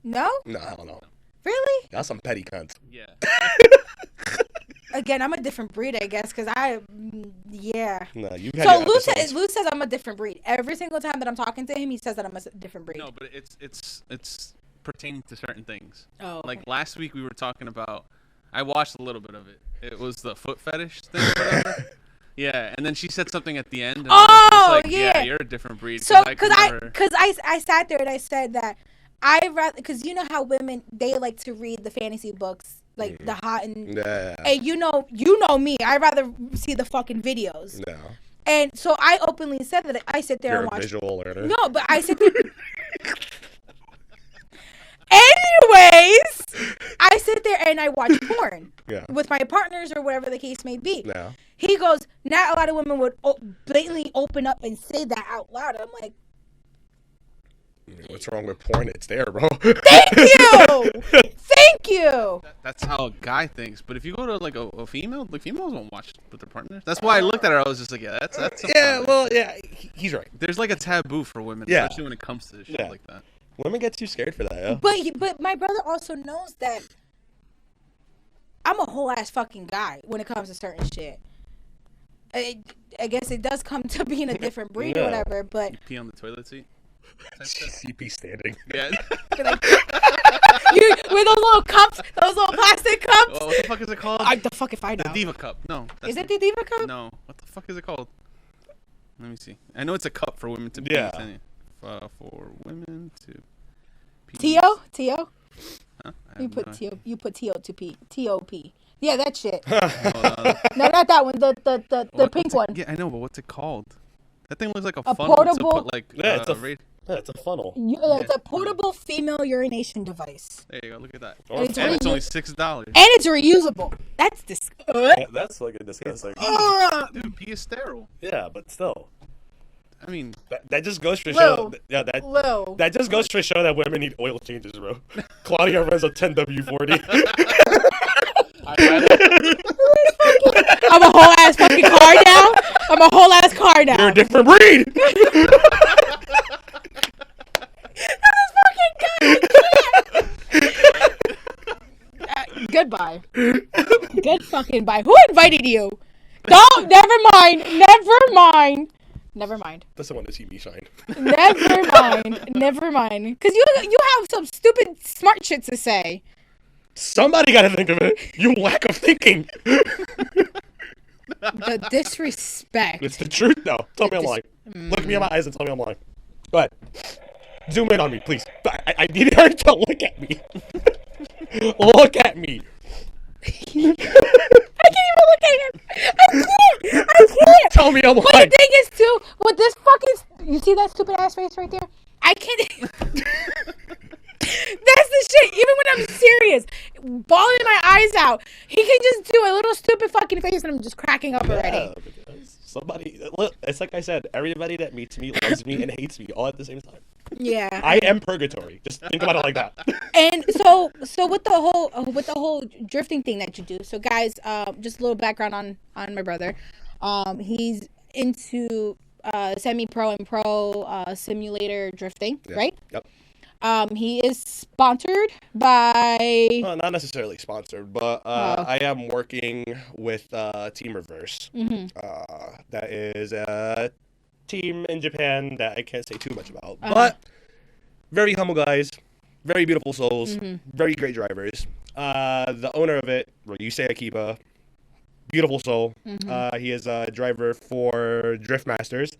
No? No, I don't know. Really? That's some petty cunts. Yeah. Again, I'm a different breed, I guess, because yeah. No, you had So your Lou episodes. says I'm a different breed. Every single time that I'm talking to him, he says that I'm a different breed. No, but it's pertaining to certain things. Oh, okay. Like last week we were talking about. I watched a little bit of it. It was the foot fetish thing, or whatever. Yeah, and then she said something at the end. And I was just like, yeah. you're a different breed. So, could never- I sat there and I said that I rather, because you know how women, they like to read the fantasy books, like the hot and Yeah. and you know me. I rather see the fucking videos. No. And so I openly said that I sit there You're and a watch. visual learner. No, but I sit there. Anyways, I sit there and I watch porn Yeah. with my partners or whatever the case may be. No. He goes, not a lot of women would blatantly open up and say that out loud. I'm like, What's wrong with porn? It's there, bro. thank you, thank you. That's how a guy thinks. But if you go to like a female, like females won't watch with their partners. That's why I looked at her. I was just like, yeah, that's. Yeah, well, yeah, he's right. There's like a taboo for women, Yeah. especially when it comes to shit Yeah. like that. Women get too scared for that, yeah. But my brother also knows that I'm a whole ass fucking guy when it comes to certain shit. I guess it does come to being a different breed or Yeah. whatever, but You pee on the toilet seat. CP standing. Yeah. like, you with those little cups, those little plastic cups. Well, what the fuck is it called? The fuck if I know. The Diva Cup. No. Is it the Diva cup? No. What the fuck is it called? Let me see. I know it's a cup for women to pee. Yeah. For women to pee. T.O.? Huh? I You have put no T.O. You put T.O.P. T.O.P. Yeah, that shit. idea. No, not that one. The What- pink what's one. it- Yeah, I know, but what's it called? That thing looks like a A funnel portable- to put like Yeah, it's a ra- Yeah, it's a funnel. It's a portable female urination device. There you go. Look at that. Or And And it's only $6. And it's reusable. That's disgusting. yeah, that's fucking disgusting. Dude, pee is sterile. Yeah, but still. I mean, That just goes to Lil. show. Yeah, Lil. that just goes to show that women need oil changes, bro. Claudia runs a 10W40. I'm a whole ass fucking car now. I'm a whole ass car now. You're a different breed. Goodbye. Good fucking bye. Who invited you? Don't. Never mind. Never mind. Never mind. Doesn't want to see me shine. Never mind. Never mind. Because you have some stupid smart shit to say. Somebody got to think of it. You lack of thinking. The disrespect. It's the truth, though. Tell me I'm lying. Look me in my eyes and tell me I'm lying. Go ahead. Zoom in on me, please. I need her to look at me. Look at me. I can't even look at him. I can't. Tell me I'm But lying. the thing is, too, with this fucking... You see that stupid ass face right there? I can't... That's the shit. Even when I'm serious, bawling my eyes out, he can just do a little stupid fucking face and I'm just cracking up already. Yeah, because somebody... Look, it's like I said. Everybody that meets me loves me and hates me all at the same time. Yeah. I am purgatory. Just think about it like that. And so with the whole drifting thing that you do. So guys, just a little background on my brother. He's into semi-pro and pro simulator drifting, Yeah. right? Yep. He is sponsored by... Well, not necessarily sponsored, but I am working with Team Reverse. That is a team in Japan that I can't say too much about. But very humble guys, very beautiful souls, very great drivers. The owner of it, Rousin Akiba, beautiful soul. He is a driver for Drift Masters.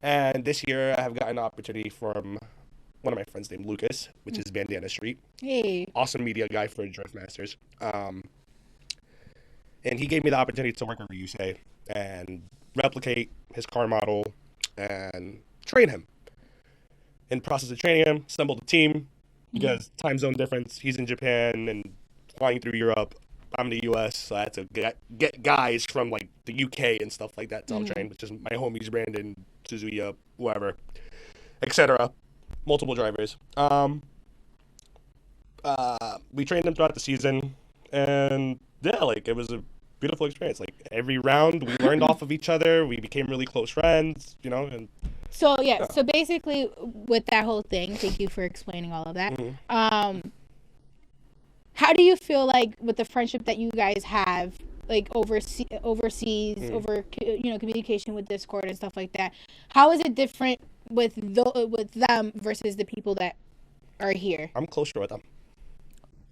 And this year I have gotten an opportunity from one of my friends named Lucas, which is Bandana Street. Hey. Awesome media guy for Drift Masters. And he gave me the opportunity to work with Ryusei and replicate his car model and train him. In the process of training him, assembled a team because time zone difference. He's in Japan and flying through Europe. I'm in the US, so I had to get guys from like the UK and stuff like that to help train, which is my homies Brandon, Suzuya, whoever, etc. Multiple drivers. We trained them throughout the season, and yeah, like it was a beautiful experience. Like every round, we learned off of each other. We became really close friends, you know. And So so basically with that whole thing, thank you for explaining all of that. How do you feel like with the friendship that you guys have, like overseas, over communication with Discord and stuff like that? How is it different with them versus the people that are here? I'm closer with them.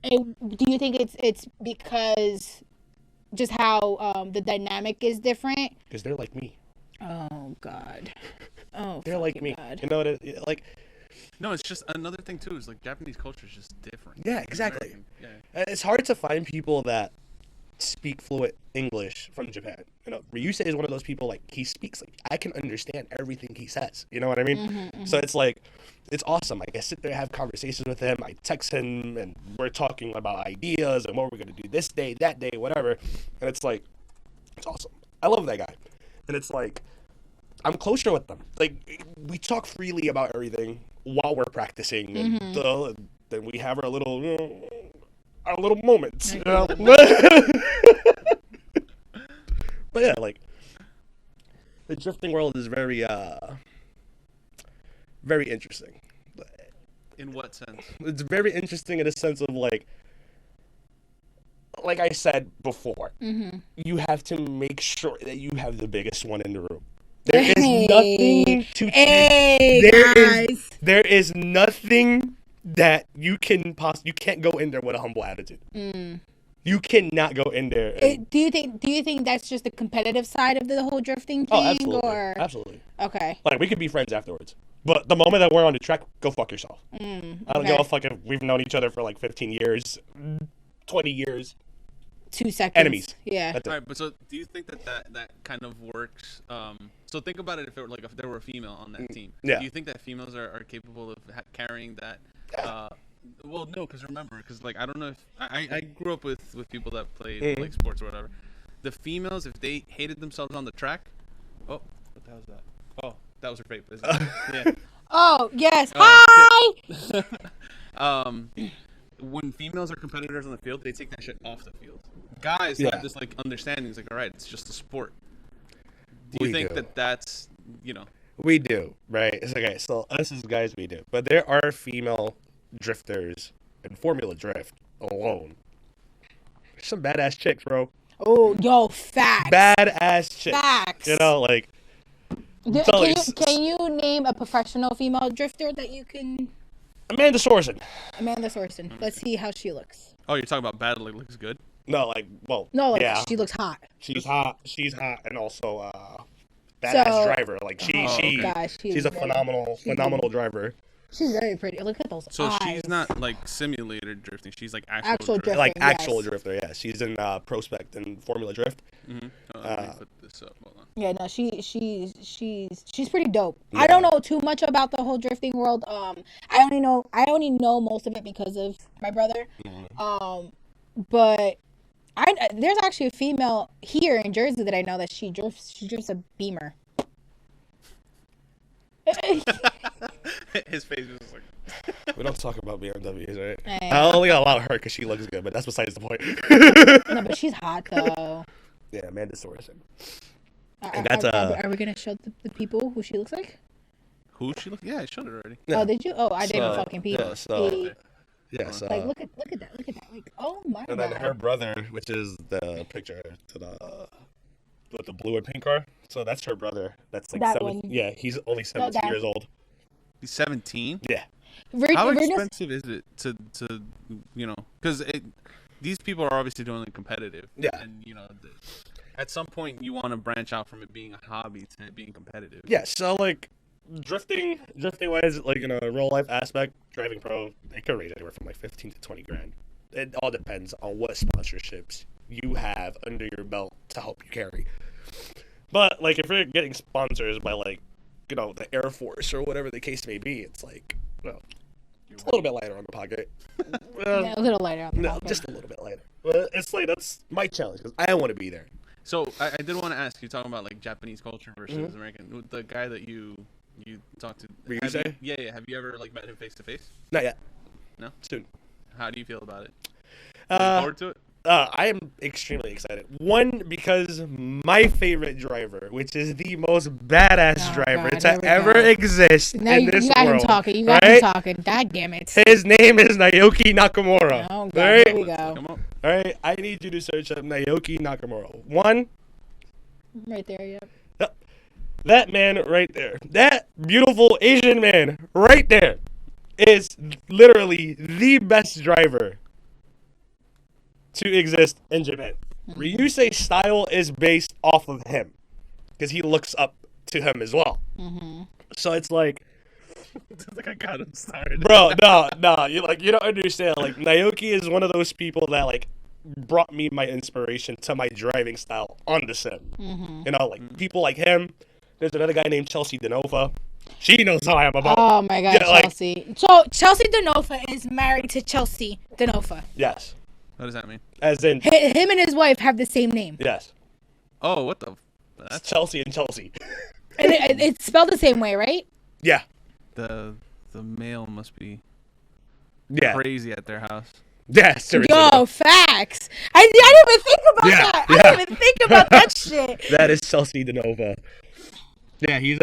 And do you think it's because just how the dynamic is different? Because they're like me. Oh God. Oh, They're like me. God. You know what? Like, no, it's just another thing too. Is like Japanese culture is just different. yeah, exactly. American. Yeah. And it's hard to find people that speak fluent English from Japan. You know, Ryusei is one of those people, like, he speaks, like, I can understand everything he says. You know what I mean? So it's like, it's awesome. Like, I sit there, have conversations with him. I text him, and we're talking about ideas and what we're going to do this day, that day, whatever. And it's like, it's awesome. I love that guy. And it's like, I'm closer with them. Like, we talk freely about everything while we're practicing. And then we have our little, our little moments. You know? But yeah, like, the drifting world is very, very interesting. In what sense? It's very interesting in a sense of like I said before, you have to make sure that you have the biggest one in the room. There is nothing to there is nothing that you can't go in there with a humble attitude. You cannot go in there. Do you think that's just the competitive side of the whole drifting thing? Oh, absolutely. Or Absolutely. okay. Like, we could be friends afterwards. But the moment that we're on the track, go fuck yourself. I don't give a fuck if we've known each other for like 15 years, 20 years. 2 seconds. Enemies. Yeah. That's it. All right, but so do you think that kind of works? So think about it. If there were a female on that team, Yeah. do you think that females are capable of carrying that? Well, no, because like I don't know if I grew up with people that played like sports or whatever. The females, if they hated themselves on the track, oh, what the hell is that? Oh, that was her vape. Isn't it? Yeah. Oh yes. Oh, Hi. When females are competitors on the field, they take that shit off the field. Guys Yeah. have this like understanding. It's like, all right, it's just a sport. Do you We think do. that that's We do, right? It's okay. So us as guys, we do, but there are female drifters in Formula Drift alone. There's some badass chicks, bro. Oh, yo, facts. Badass chicks. Facts. You know, like. Can you name a professional female drifter that you can? Amanda Sorensen. Amanda Sorensen. Let's see how she looks. Oh, you're talking about badly looks good. No, like, well, No, like yeah. she looks hot. She's hot, and also badass driver. Like she's a very- phenomenal driver. She's very pretty. Look at those So eyes. she's not like simulator drifting. She's like Actual actual drifting. Like yes. actual drifter, yeah. She's in Prospect and Formula Drift. Mm-hmm. Let me put this up. Hold on. Yeah, no, she's pretty dope. Yeah. I don't know too much about the whole drifting world. I only know most of it because of my brother. But there's actually a female here in Jersey that I know that she drifts a Beamer. His face was just like. We don't talk about BMWs, right? Yeah. I only allow her because she looks good, but that's besides the point. No, but she's hot though. Yeah, Amanda Sorensen. Are, that's are we gonna show the people who she looks like? Who she look? Yeah, I showed it already. Yeah. Oh, did you? Oh, I didn't So, fucking peep. yeah, so- See? Yeah, so. Like look at that. Like, oh my And then god. her brother, which is the picture to the with the blue and pink car. So that's her brother. That's like That 7. one. Yeah, he's only 17 that- years old. He's 17. Yeah. How We're just- expensive is it to because these people are obviously doing it competitive. Yeah. And at some point you want to branch out from it being a hobby to it being competitive. Yeah, so like drifting wise, like in a real life aspect, driving pro, they could range anywhere from like 15 to 20 grand. It all depends on what sponsorships you have under your belt to help you carry. But like if you're getting sponsors by like, the Air Force or whatever the case may be, it's like, well, it's a little bit lighter on the pocket. yeah, a little lighter on the No, pocket. just a little bit lighter. But it's like that's my challenge because I want to be there. So I did want to ask you, talking about like Japanese culture versus American. The guy that you talked to. Ryusei? Yeah. Have you ever like met him face to face? Not yet. No. Soon. How do you feel about it? Looking forward to it? I am extremely excited. One, because my favorite driver, which is the most badass driver God, here to we ever go. exist Now in this you got world. him talking. You got right? him talking. God damn it. His name is Naoki Nakamura. Oh, God, all right? here we go. Come on. All right, I need you to search up Naoki Nakamura. One, Right there, yep. that man right there, that beautiful Asian man right there, is literally the best driver to exist in Japan. Ryusei's style is based off of him because he looks up to him as well. So it's like, It's like I got him started. bro, no, you don't understand. Like Naoki is one of those people that like brought me my inspiration to my driving style on the sim. Like people like him. There's another guy named Chelsea Denofa. She knows how I am about. Oh my God, Yeah, like- Chelsea. So Chelsea Denofa is married to Chelsea Denofa. Yes, What does that mean? as in Him and his wife have the same name, yes, Oh, what the? it's That's Chelsea and Chelsea. and it's spelled the same way, right? Yeah, the mail must be yeah, crazy at their house. yeah. Seriously, Yo, bro. facts. I didn't even think about Yeah, that. yeah. I didn't even think about that shit. That is Chelsea Denova. Yeah, he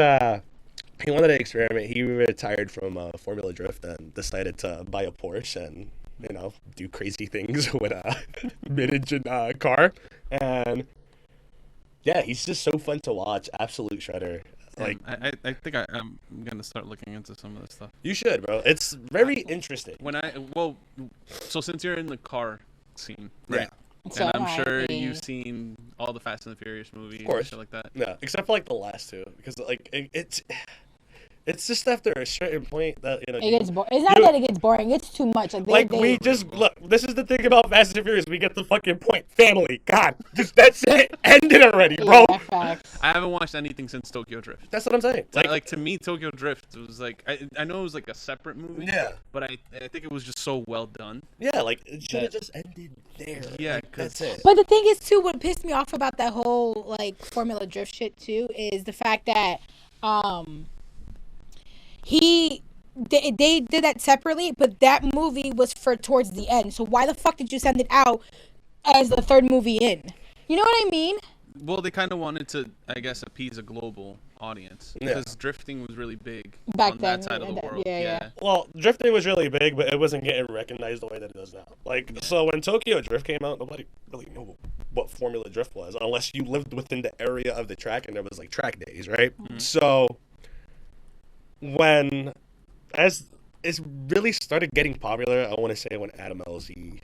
wanted to experiment. He retired from Formula Drift and decided to buy a Porsche and do crazy things with a mid-engine car. And yeah, he's just so fun to watch. Absolute shredder. Like I think I'm gonna start looking into some of this stuff. you should, bro. It's very interesting. So since you're in the car scene, right? So And I'm am I. sure you've seen all the Fast and the Furious movies Of course. and shit like that. Yeah, except for like the last two, because like it's It's just after a certain point that it gets boring. It's not that it gets boring. It's too much. We just look. This is the thing about Fast and Furious. We get the fucking point. Family. God, just that's it. End it already, bro. Yeah, facts. I haven't watched anything since Tokyo Drift. That's what I'm saying. Like to me, Tokyo Drift was like I know it was like a separate movie. Yeah. But I think it was just so well done. Yeah, like it should have just ended there. Yeah, like, that's it. But the thing is, too, what pissed me off about that whole like Formula Drift shit too is the fact that they did that separately, but that movie was for towards the end. So why the fuck did you send it out as the third movie in? You know what I mean? Well, they kind of wanted to, I guess, appease a global audience because drifting was really big Back on then, that side of the world. yeah. Well, drifting was really big, but it wasn't getting recognized the way that it does now. Like, so when Tokyo Drift came out, nobody really knew what Formula Drift was, unless you lived within the area of the track and there was like track days, right? Mm-hmm. So as it really started getting popular, I want to say when Adam LZ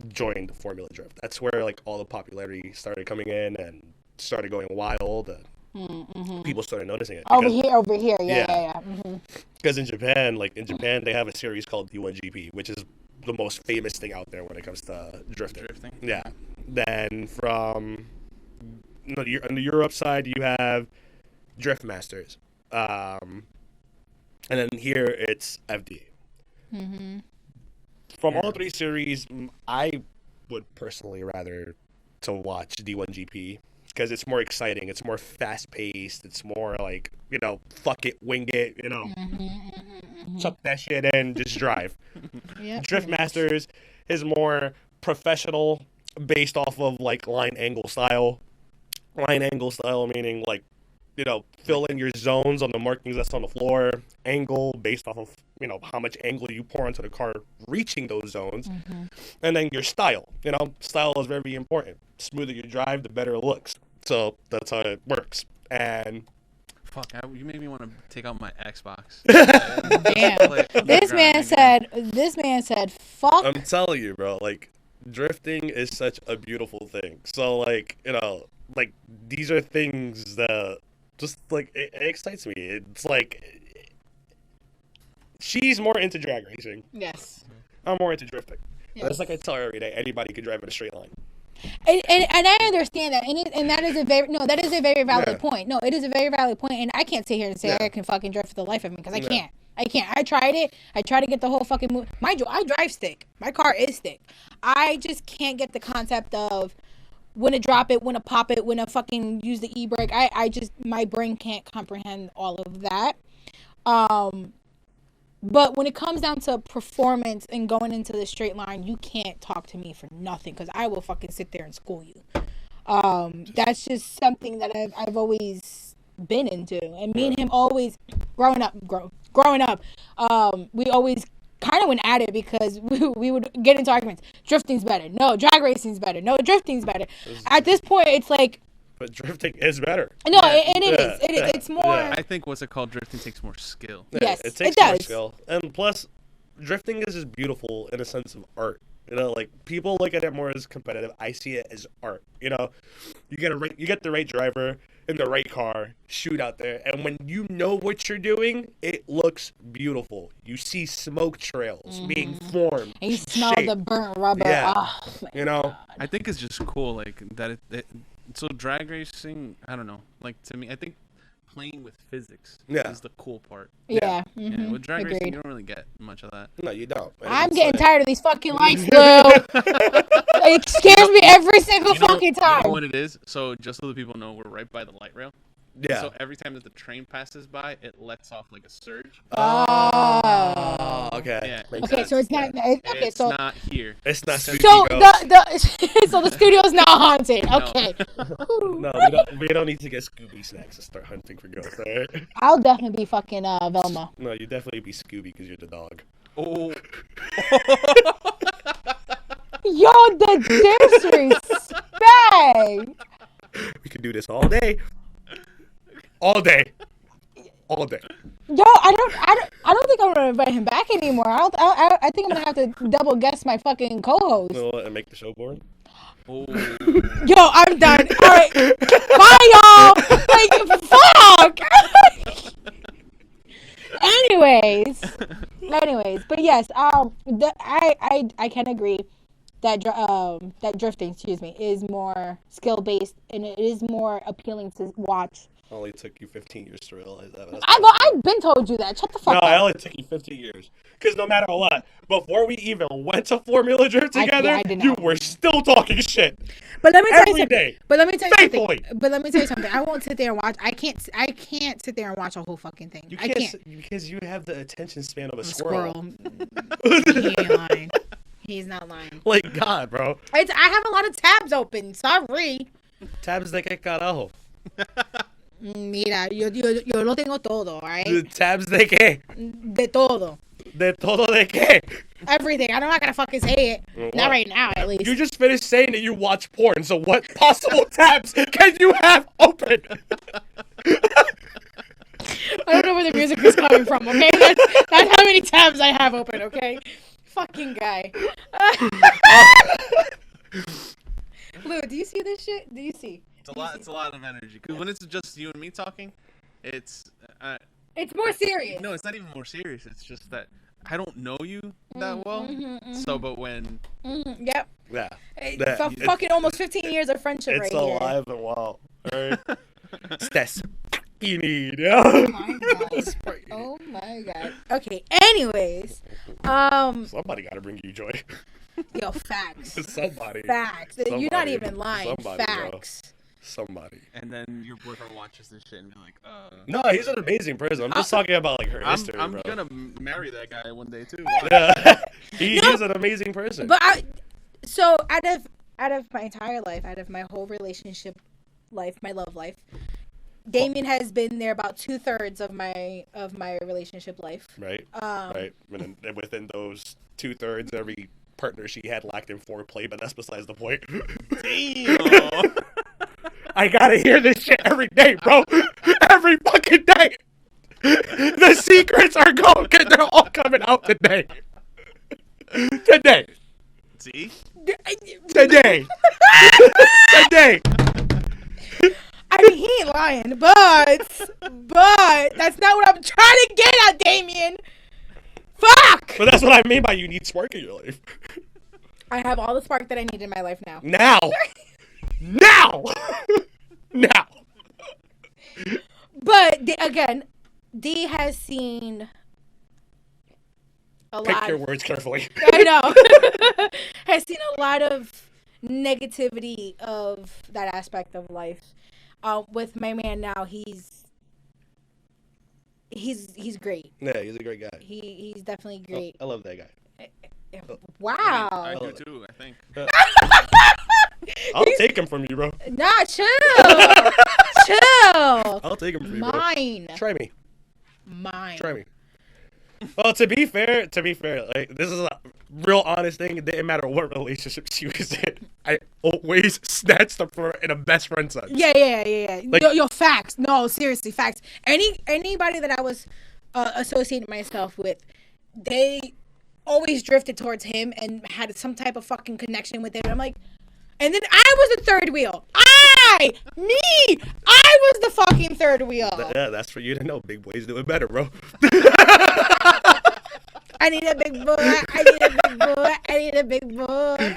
joined Formula Drift. That's where like all the popularity started coming in and started going wild. And people started noticing it. Over here, yeah. Because in Japan, they have a series called D1GP, which is the most famous thing out there when it comes to drifting. Yeah. Then from on the Europe side, you have Drift Masters. And then here it's FDA. Mm-hmm. From all three series, I would personally rather to watch D1GP because it's more exciting. It's more fast-paced. It's more like, fuck it, wing it, chuck that shit in, just drive. Yep. Drift Masters is more professional, based off of like line angle style. Line angle style meaning like, fill in your zones on the markings that's on the floor. Angle based off of, how much angle you pour into the car reaching those zones. Mm-hmm. And then your style. Style is very important. The smoother you drive, the better it looks. So that's how it works. And fuck, you made me want to take out my Xbox. Damn. This man said, fuck. I'm telling you, bro, like, drifting is such a beautiful thing. So, like, like, these are things that just, like, it excites me. It's like, she's more into drag racing. Yes. I'm more into drifting. Yes. That's like I tell her every day, anybody can drive in a straight line. And I understand that, and that is a very valid point. No, it is a very valid point, and I can't sit here and say I can fucking drift for the life of me because I can't. I tried it. I tried to get the whole fucking move. Mind you, I drive stick. My car is stick. I just can't get the concept of when to drop it, when to pop it, when to fucking use the e-brake. My brain can't comprehend all of that. But when it comes down to performance and going into the straight line, you can't talk to me for nothing because I will fucking sit there and school you. That's just something that I've always been into. And me and him always, growing up, we always kind of went at it because we would get into arguments. Drifting's better. No, drag racing's better. No, drifting's better. At this point, it's like, but drifting is better. No, it is. It's more. Yeah. I think what's it called? Drifting takes more skill. Yes, it takes more skill. And plus, drifting is just beautiful in a sense of art. Like people look at it more as competitive. I see it as art. You get the right driver in the right car, shoot out there, and when you know what you're doing, it looks beautiful. You see smoke trails being formed. And you smell the burnt rubber. Yeah. God. I think it's just cool, like that. So drag racing, I don't know. Like to me, I think playing with physics is the cool part. Yeah. Mm-hmm. Yeah. With drag racing, you don't really get much of that. No, you don't. I'm getting tired of these fucking lights, Lou. It scares me every single fucking time. You know what it is? So just so the people know, we're right by the light rail. Yeah. So every time that the train passes by, it lets off like a surge. Oh, okay. Yeah. Okay, so it's not. It's not here. It's not. So the studio's not haunted. Okay. No, we don't need to get Scooby snacks and start hunting for ghosts. Right? I'll definitely be fucking Velma. No, you definitely be Scooby because you're the dog. Oh. Yo, the disrespect. We could do this all day. All day. Yo, I don't think I'm gonna invite him back anymore. I think I'm gonna have to double guess my fucking co-host. And make the show boring. Oh. Yo, I'm done. All right, bye, y'all. Like, fuck. Anyways, but yes, I can agree that that drifting, is more skill based and it is more appealing to watch. Only took you 15 years to realize that. I've been told you that. Shut the fuck No, up. it only took you 15 years. Because no matter what, before we even went to Formula Drift together, I didn't you know. were still talking shit. But let me tell you Every something. day. But let me tell you Faithfully. something. But let me tell you something. I won't sit there and watch. I can't sit there and watch a whole fucking thing. You I can't. Because you have the attention span of a squirrel. He ain't lying. He's not lying. Like, God, bro. I have a lot of tabs open. Sorry. Tabs de que carajo. Mira, yo lo tengo todo, alright? Tabs de que? De todo. De todo de que? Everything. I'm not gonna fucking say it. What? Not right now, at least. You just finished saying that you watch porn, so what possible tabs can you have open? I don't know where the music is coming from, okay? That's how many tabs I have open, okay? Fucking guy. Lou, do you see this shit? Do you see? It's a lot of energy. Because when it's just you and me talking, it's more serious. no, it's not even more serious. It's just that I don't know you that well. So, but when Yep. Yeah. It's fucking almost 15 years of friendship It's right here. alive and well. Alright? That's you need, yeah. Oh my god. Oh my god. Okay. Anyways, Somebody gotta bring you joy. yo, facts. Somebody. Facts. You're not Somebody. even lying. Somebody, bro. Facts. Somebody. and then your boyfriend watches this shit and be like, No, he's an amazing person. I'm just talking about like her history, I'm bro. gonna marry that guy one day too. Yeah. He's an amazing person. But so out of my entire life, out of my whole relationship life, my love life, Damien has been there about 2/3 of my relationship life. Right. Right. And then within those 2/3, every partner she had lacked in foreplay, but that's besides the point. Damn. I gotta hear this shit every day, bro. Every fucking day. The secrets are going. They're all coming out today. Today. See? Today. Today. I mean, he ain't lying, but that's not what I'm trying to get at, Damien. Fuck! But that's what I mean by you need spark in your life. I have all the spark that I need in my life now. Now. Now. Now. But again, D has seen a Pick lot. your words carefully. I know. Has seen a lot of negativity of that aspect of life. With my man now, he's great. Yeah, he's a great guy. He's definitely great. I love that guy. Wow. I do too, I think. I'll take him from you, bro. Nah, chill. Chill. I'll take him from you, bro. Mine. Try me. Mine. Try me. Well, to be fair, like this is a real honest thing. It didn't matter what relationship she was in. I always snatched up for her in a best friend sense. Yeah. Like- Yo, facts. No, seriously, facts. Anybody that I was associating myself with, they always drifted towards him and had some type of fucking connection with him. I'm like, and then I was the third wheel. I was the fucking third wheel. Yeah, that's for you to know. Big boys doing better, bro. I need a big boy. I need a big boy. I need a big boy.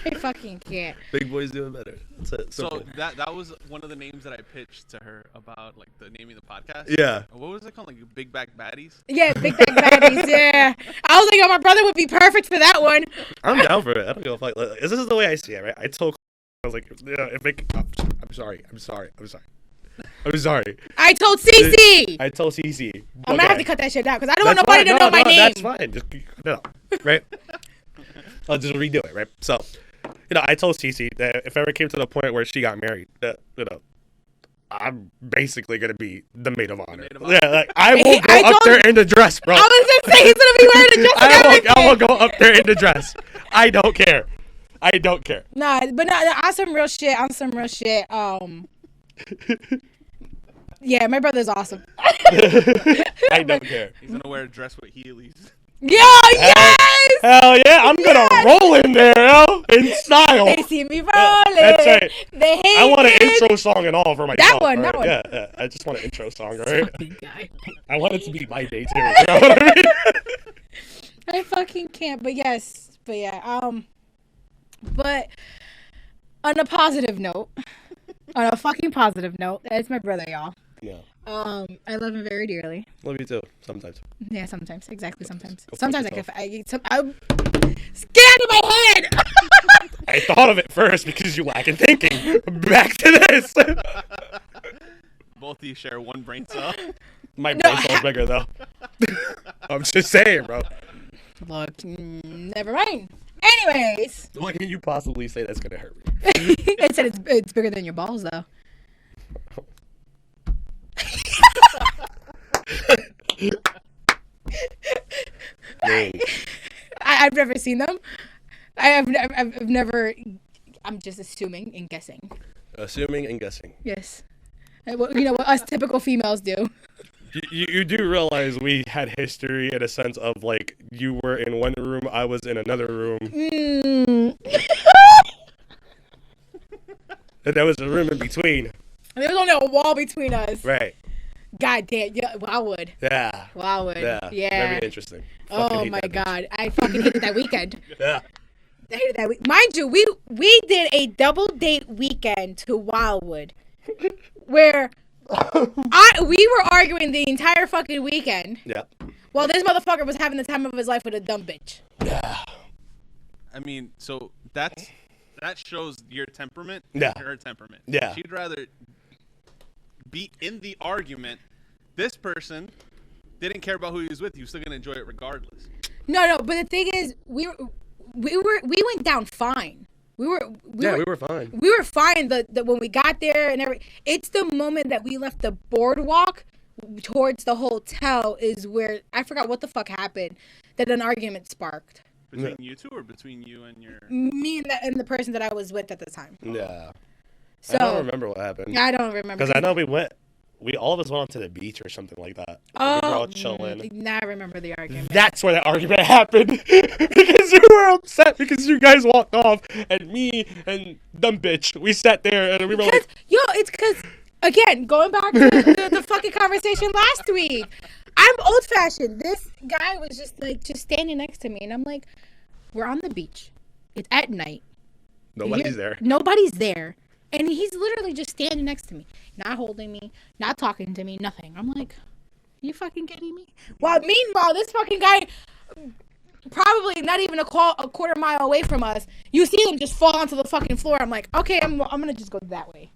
I fucking can't. Big boys doing better. That's it. So Simple. that was one of the names that I pitched to her about, like, the naming the podcast. Yeah. What was it called? Like Big Back Baddies? Yeah, big bag baddies. Yeah, I was like, oh, my brother would be perfect for that one. I'm down for it. I don't give a fuck. Like, this is the way I see it, right? I told I was like, yeah, if it, I'm sorry. I told Cece. I told Cece. I'm gonna have to cut that shit out because I don't want That's nobody fine. to know my name. That's fine. Just no, right? I'll just redo it, right? So, I told Cece that if ever came to the point where she got married, that I'm basically gonna be the maid of honor. Yeah, like I will go up there in the dress, bro. I was gonna say he's gonna be wearing a dress. I will go up there in the dress. I don't care. Nah, but on some real shit. Yeah, my brother's awesome. I don't care. He's gonna wear a dress with Heelys. Yo, yes! Hell yeah, I'm gonna roll in there, yo. in style. They see me rolling. That's right. They hate I want an it. intro song and all for myself. That one, right? that one. Yeah. I just want an intro song, right? Fucking guy. I want it to be my day too. You know what I mean? I fucking can't. But yes. But yeah. But on a positive note, on a fucking positive note, it's my brother, y'all. Yeah. I love him very dearly. Love you too. Sometimes. Yeah, sometimes. Exactly, sometimes. Go fuck Sometimes I yourself. get out of my head! I thought of it first because you lack in thinking. Back to this. Both of you share one brain cell. My brain cell's bigger though. I'm just saying, bro. Look, never mind. Anyways. What can you possibly say that's gonna hurt me? It said it's bigger than your balls, though. I've never seen them. I've never. I'm just assuming and guessing. Assuming and guessing. Yes. You know what us typical females do. You do realize we had history in a sense of like you were in one room, I was in another room, and there was a room in between. There was only a wall between us. Right. God damn. Yeah, Wildwood. Yeah. Wildwood. Yeah. Yeah. Very interesting. Oh my God. I fucking hated that weekend. Yeah. I hated that week. Mind you, we did a double date weekend to Wildwood, where we were arguing the entire fucking weekend. Yeah. While this motherfucker was having the time of his life with a dumb bitch. Yeah. I mean, so that shows your temperament. Yeah. Her temperament. Yeah. She'd rather be in the argument. This person didn't care about who he was with. He was still gonna enjoy it regardless. No. But the thing is, we went down fine. We were fine. We were fine. The when we got there and it's the moment that we left the boardwalk towards the hotel is where I forgot what the fuck happened that an argument sparked. Between you two or between you and your... Me and the person that I was with at the time. Yeah. So, I don't remember what happened. I don't remember. Because I know we all of us went onto the beach or something like that. Oh, we were all chilling. Now I remember the argument. That's where that argument happened. Because you were upset because you guys walked off and me and dumb bitch, we sat there and we were like... It's because, again, going back to the fucking conversation last week, I'm old fashioned. This guy was just standing next to me and I'm like, we're on the beach. It's at night. Nobody's there. Nobody's there. And he's literally just standing next to me, not holding me, not talking to me, nothing. I'm like, you fucking kidding me? While meanwhile, this fucking guy, probably not even a quarter mile away from us, you see him just fall onto the fucking floor. I'm like, okay, I'm gonna just go that way.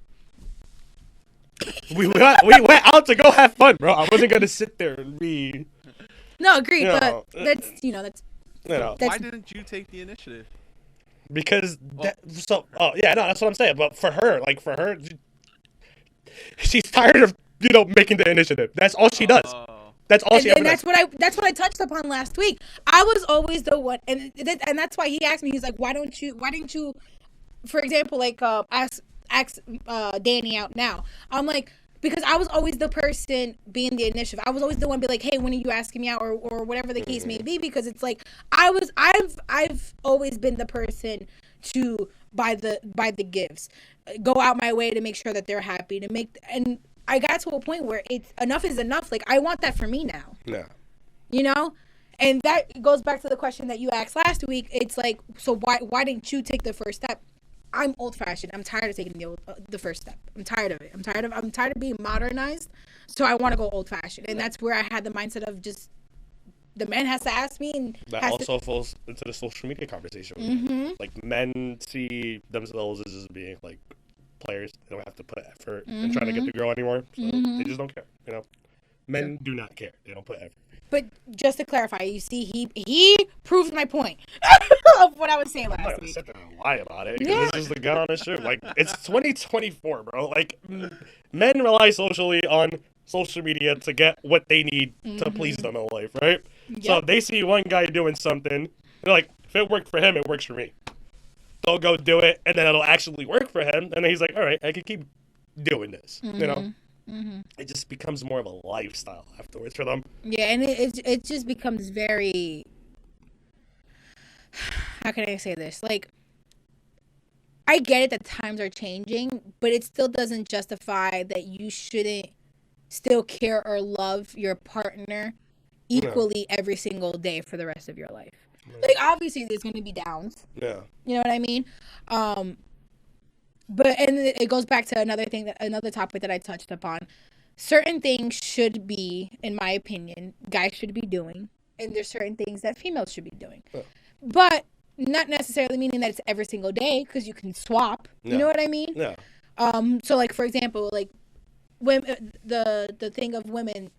We went out to go have fun, bro. I wasn't gonna sit there and be... No, agreed, No, but that's. Why didn't you take the initiative? Because that's what I'm saying. But for her, she's tired of making the initiative. That's all she does. That's all she ever does. That's what I touched upon last week. I was always the one, and that's why he asked me. He's like, why didn't you, for example, ask Danny out now? I'm like, because I was always the person being the initiative. I was always the one be like, hey, when are you asking me out, or whatever the case may be, because it's like I've always been the person to buy the gifts, go out my way to make sure that they're happy, and I got to a point where it's enough is enough. Like, I want that for me now. Yeah. And that goes back to the question that you asked last week. It's like, so why didn't you take the first step? I'm old fashioned. I'm tired of taking the first step. I'm tired of it. I'm tired of being modernized. So I want to go old fashioned, and that's where I had the mindset of just the man has to ask me, and that also falls into the social media conversation. Mm-hmm. Like, men see themselves as just being like players. They don't have to put effort in trying to get the girl anymore. So they just don't care. Men do not care. They don't put effort. But just to clarify, you see, he proved my point of what I was saying last week. Sit there and lie about it. Because this is the gun on the shirt. Like, it's 2024, bro. Like, men rely socially on social media to get what they need to please them in life, right? Yep. So they see one guy doing something, they're like, if it worked for him, it works for me. They'll go do it, and then it'll actually work for him, and then he's like, all right, I can keep doing this, It just becomes more of a lifestyle afterwards for them. Yeah, and it just becomes very... How can I say this? Like, I get it that times are changing, but it still doesn't justify that you shouldn't still care or love your partner equally every single day for the rest of your life. Like, obviously, there's going to be downs. Yeah. You know what I mean? But and it goes back to another topic that I touched upon. Certain things should be, in my opinion, guys should be doing, and there's certain things that females should be doing. But not necessarily meaning that it's every single day, because you can swap. You know what I mean? Yeah. So, like, for example, like, women, the thing of women,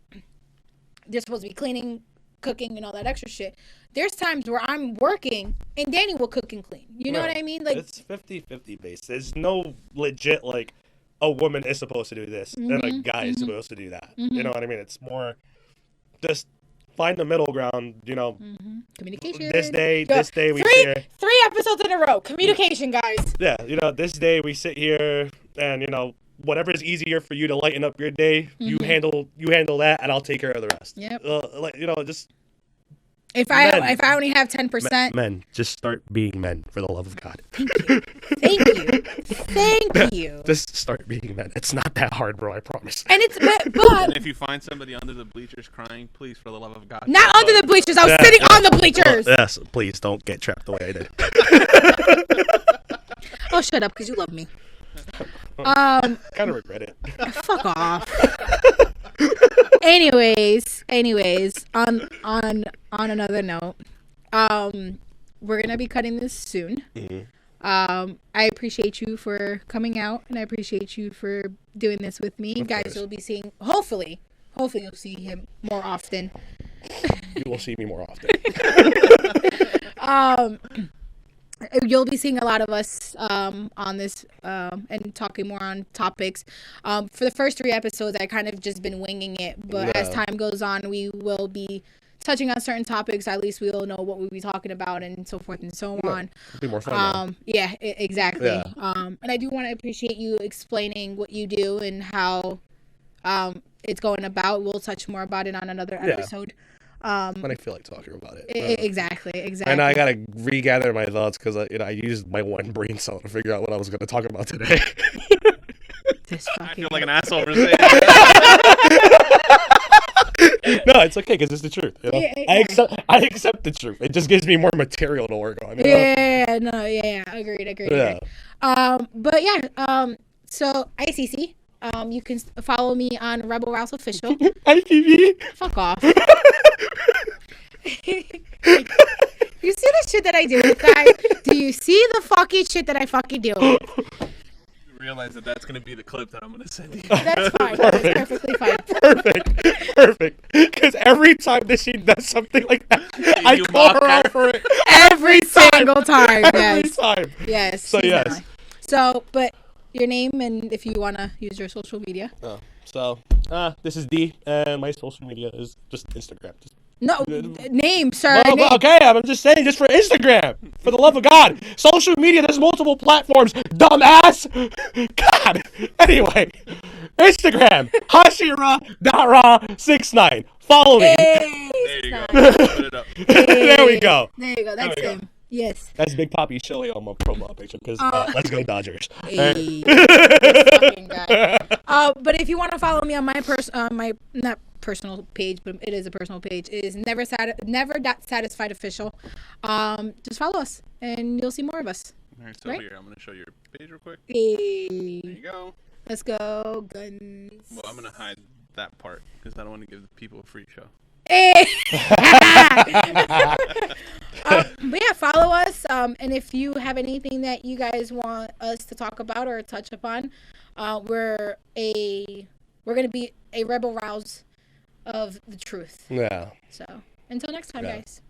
they're supposed to be cleaning, cooking, and all that extra shit. There's times where I'm working and Danny will cook and clean. You know what I mean? Like, it's 50-50 based. There's no legit, like, a woman is supposed to do this and a guy is supposed to do that. You know what I mean? It's more just find the middle ground, you know. Communication. This day we sit here. 3 episodes in a row. Communication, guys. Yeah, you know, this day we sit here and, you know, whatever is easier for you to lighten up your day, you handle that, and I'll take care of the rest. Yep. Like, you know, just if I only have 10%, men, just start being men for the love of God. Thank you. Just start being men. It's not that hard, bro. I promise. And it's but And if you find somebody under the bleachers crying, please, for the love of God, not under the bleachers. I was sitting on the bleachers. Yes, please don't get trapped the way I did. Oh, shut up, because you love me. Kind of regret it. Fuck off. Anyways, on another note, we're gonna be cutting this soon. I appreciate you for coming out, and I appreciate you for doing this with me. Guys, you'll be seeing, hopefully you'll see him more often. You will see me more often. You'll be seeing a lot of us on this and talking more on topics. For the first 3 episodes, I kind of just been winging it, but as time goes on, we will be touching on certain topics. At least we'll know what we'll be talking about and so forth and so on. It'll be more fun. Exactly. Yeah. And I do want to appreciate you explaining what you do and how it's going about. We'll touch more about it on another episode. When I feel like talking about it. Exactly. And I gotta regather my thoughts because I used my one brain cell to figure out what I was gonna talk about today. I feel like an asshole for saying No, it's okay because it's the truth. You know? I accept the truth. It just gives me more material to work on. You know? Agreed. Yeah. So ICC. You can follow me on Rebel Rouse Official. ITV. Fuck off. You see the shit that I do, guys? Do you see the fucking shit that I fucking do? You realize that's going to be the clip that I'm going to send you. That's fine. That's perfectly fine. Perfect. Because every time that she does something like that, I call her out for it. Every single time. Every time. Yes. So, yes. So, but your name and if you want to use your social media. This is D, and my social media is just Instagram. Name, sir. Name. Okay, I'm just saying, just for Instagram. For the love of God. Social media, there's multiple platforms, dumbass. God. Anyway, Instagram, Hashira.ra69. Follow me. Hey, there you go. Put it up. There we go. That's him. Yes. That's Big Poppy Chili on my profile picture because let's go Dodgers. Hey, this fucking guy. But if you want to follow me on my not personal page, but it is a personal page, it is never.satisfied official. Just follow us and you'll see more of us. All right, so here I'm gonna show your page real quick. Hey. There you go. Let's go guns. Well, I'm gonna hide that part because I don't want to give the people a free show. Hey. But yeah, follow us. And if you have anything that you guys want us to talk about or touch upon, we're gonna be a rebel rouse of the truth. Yeah. So until next time, guys.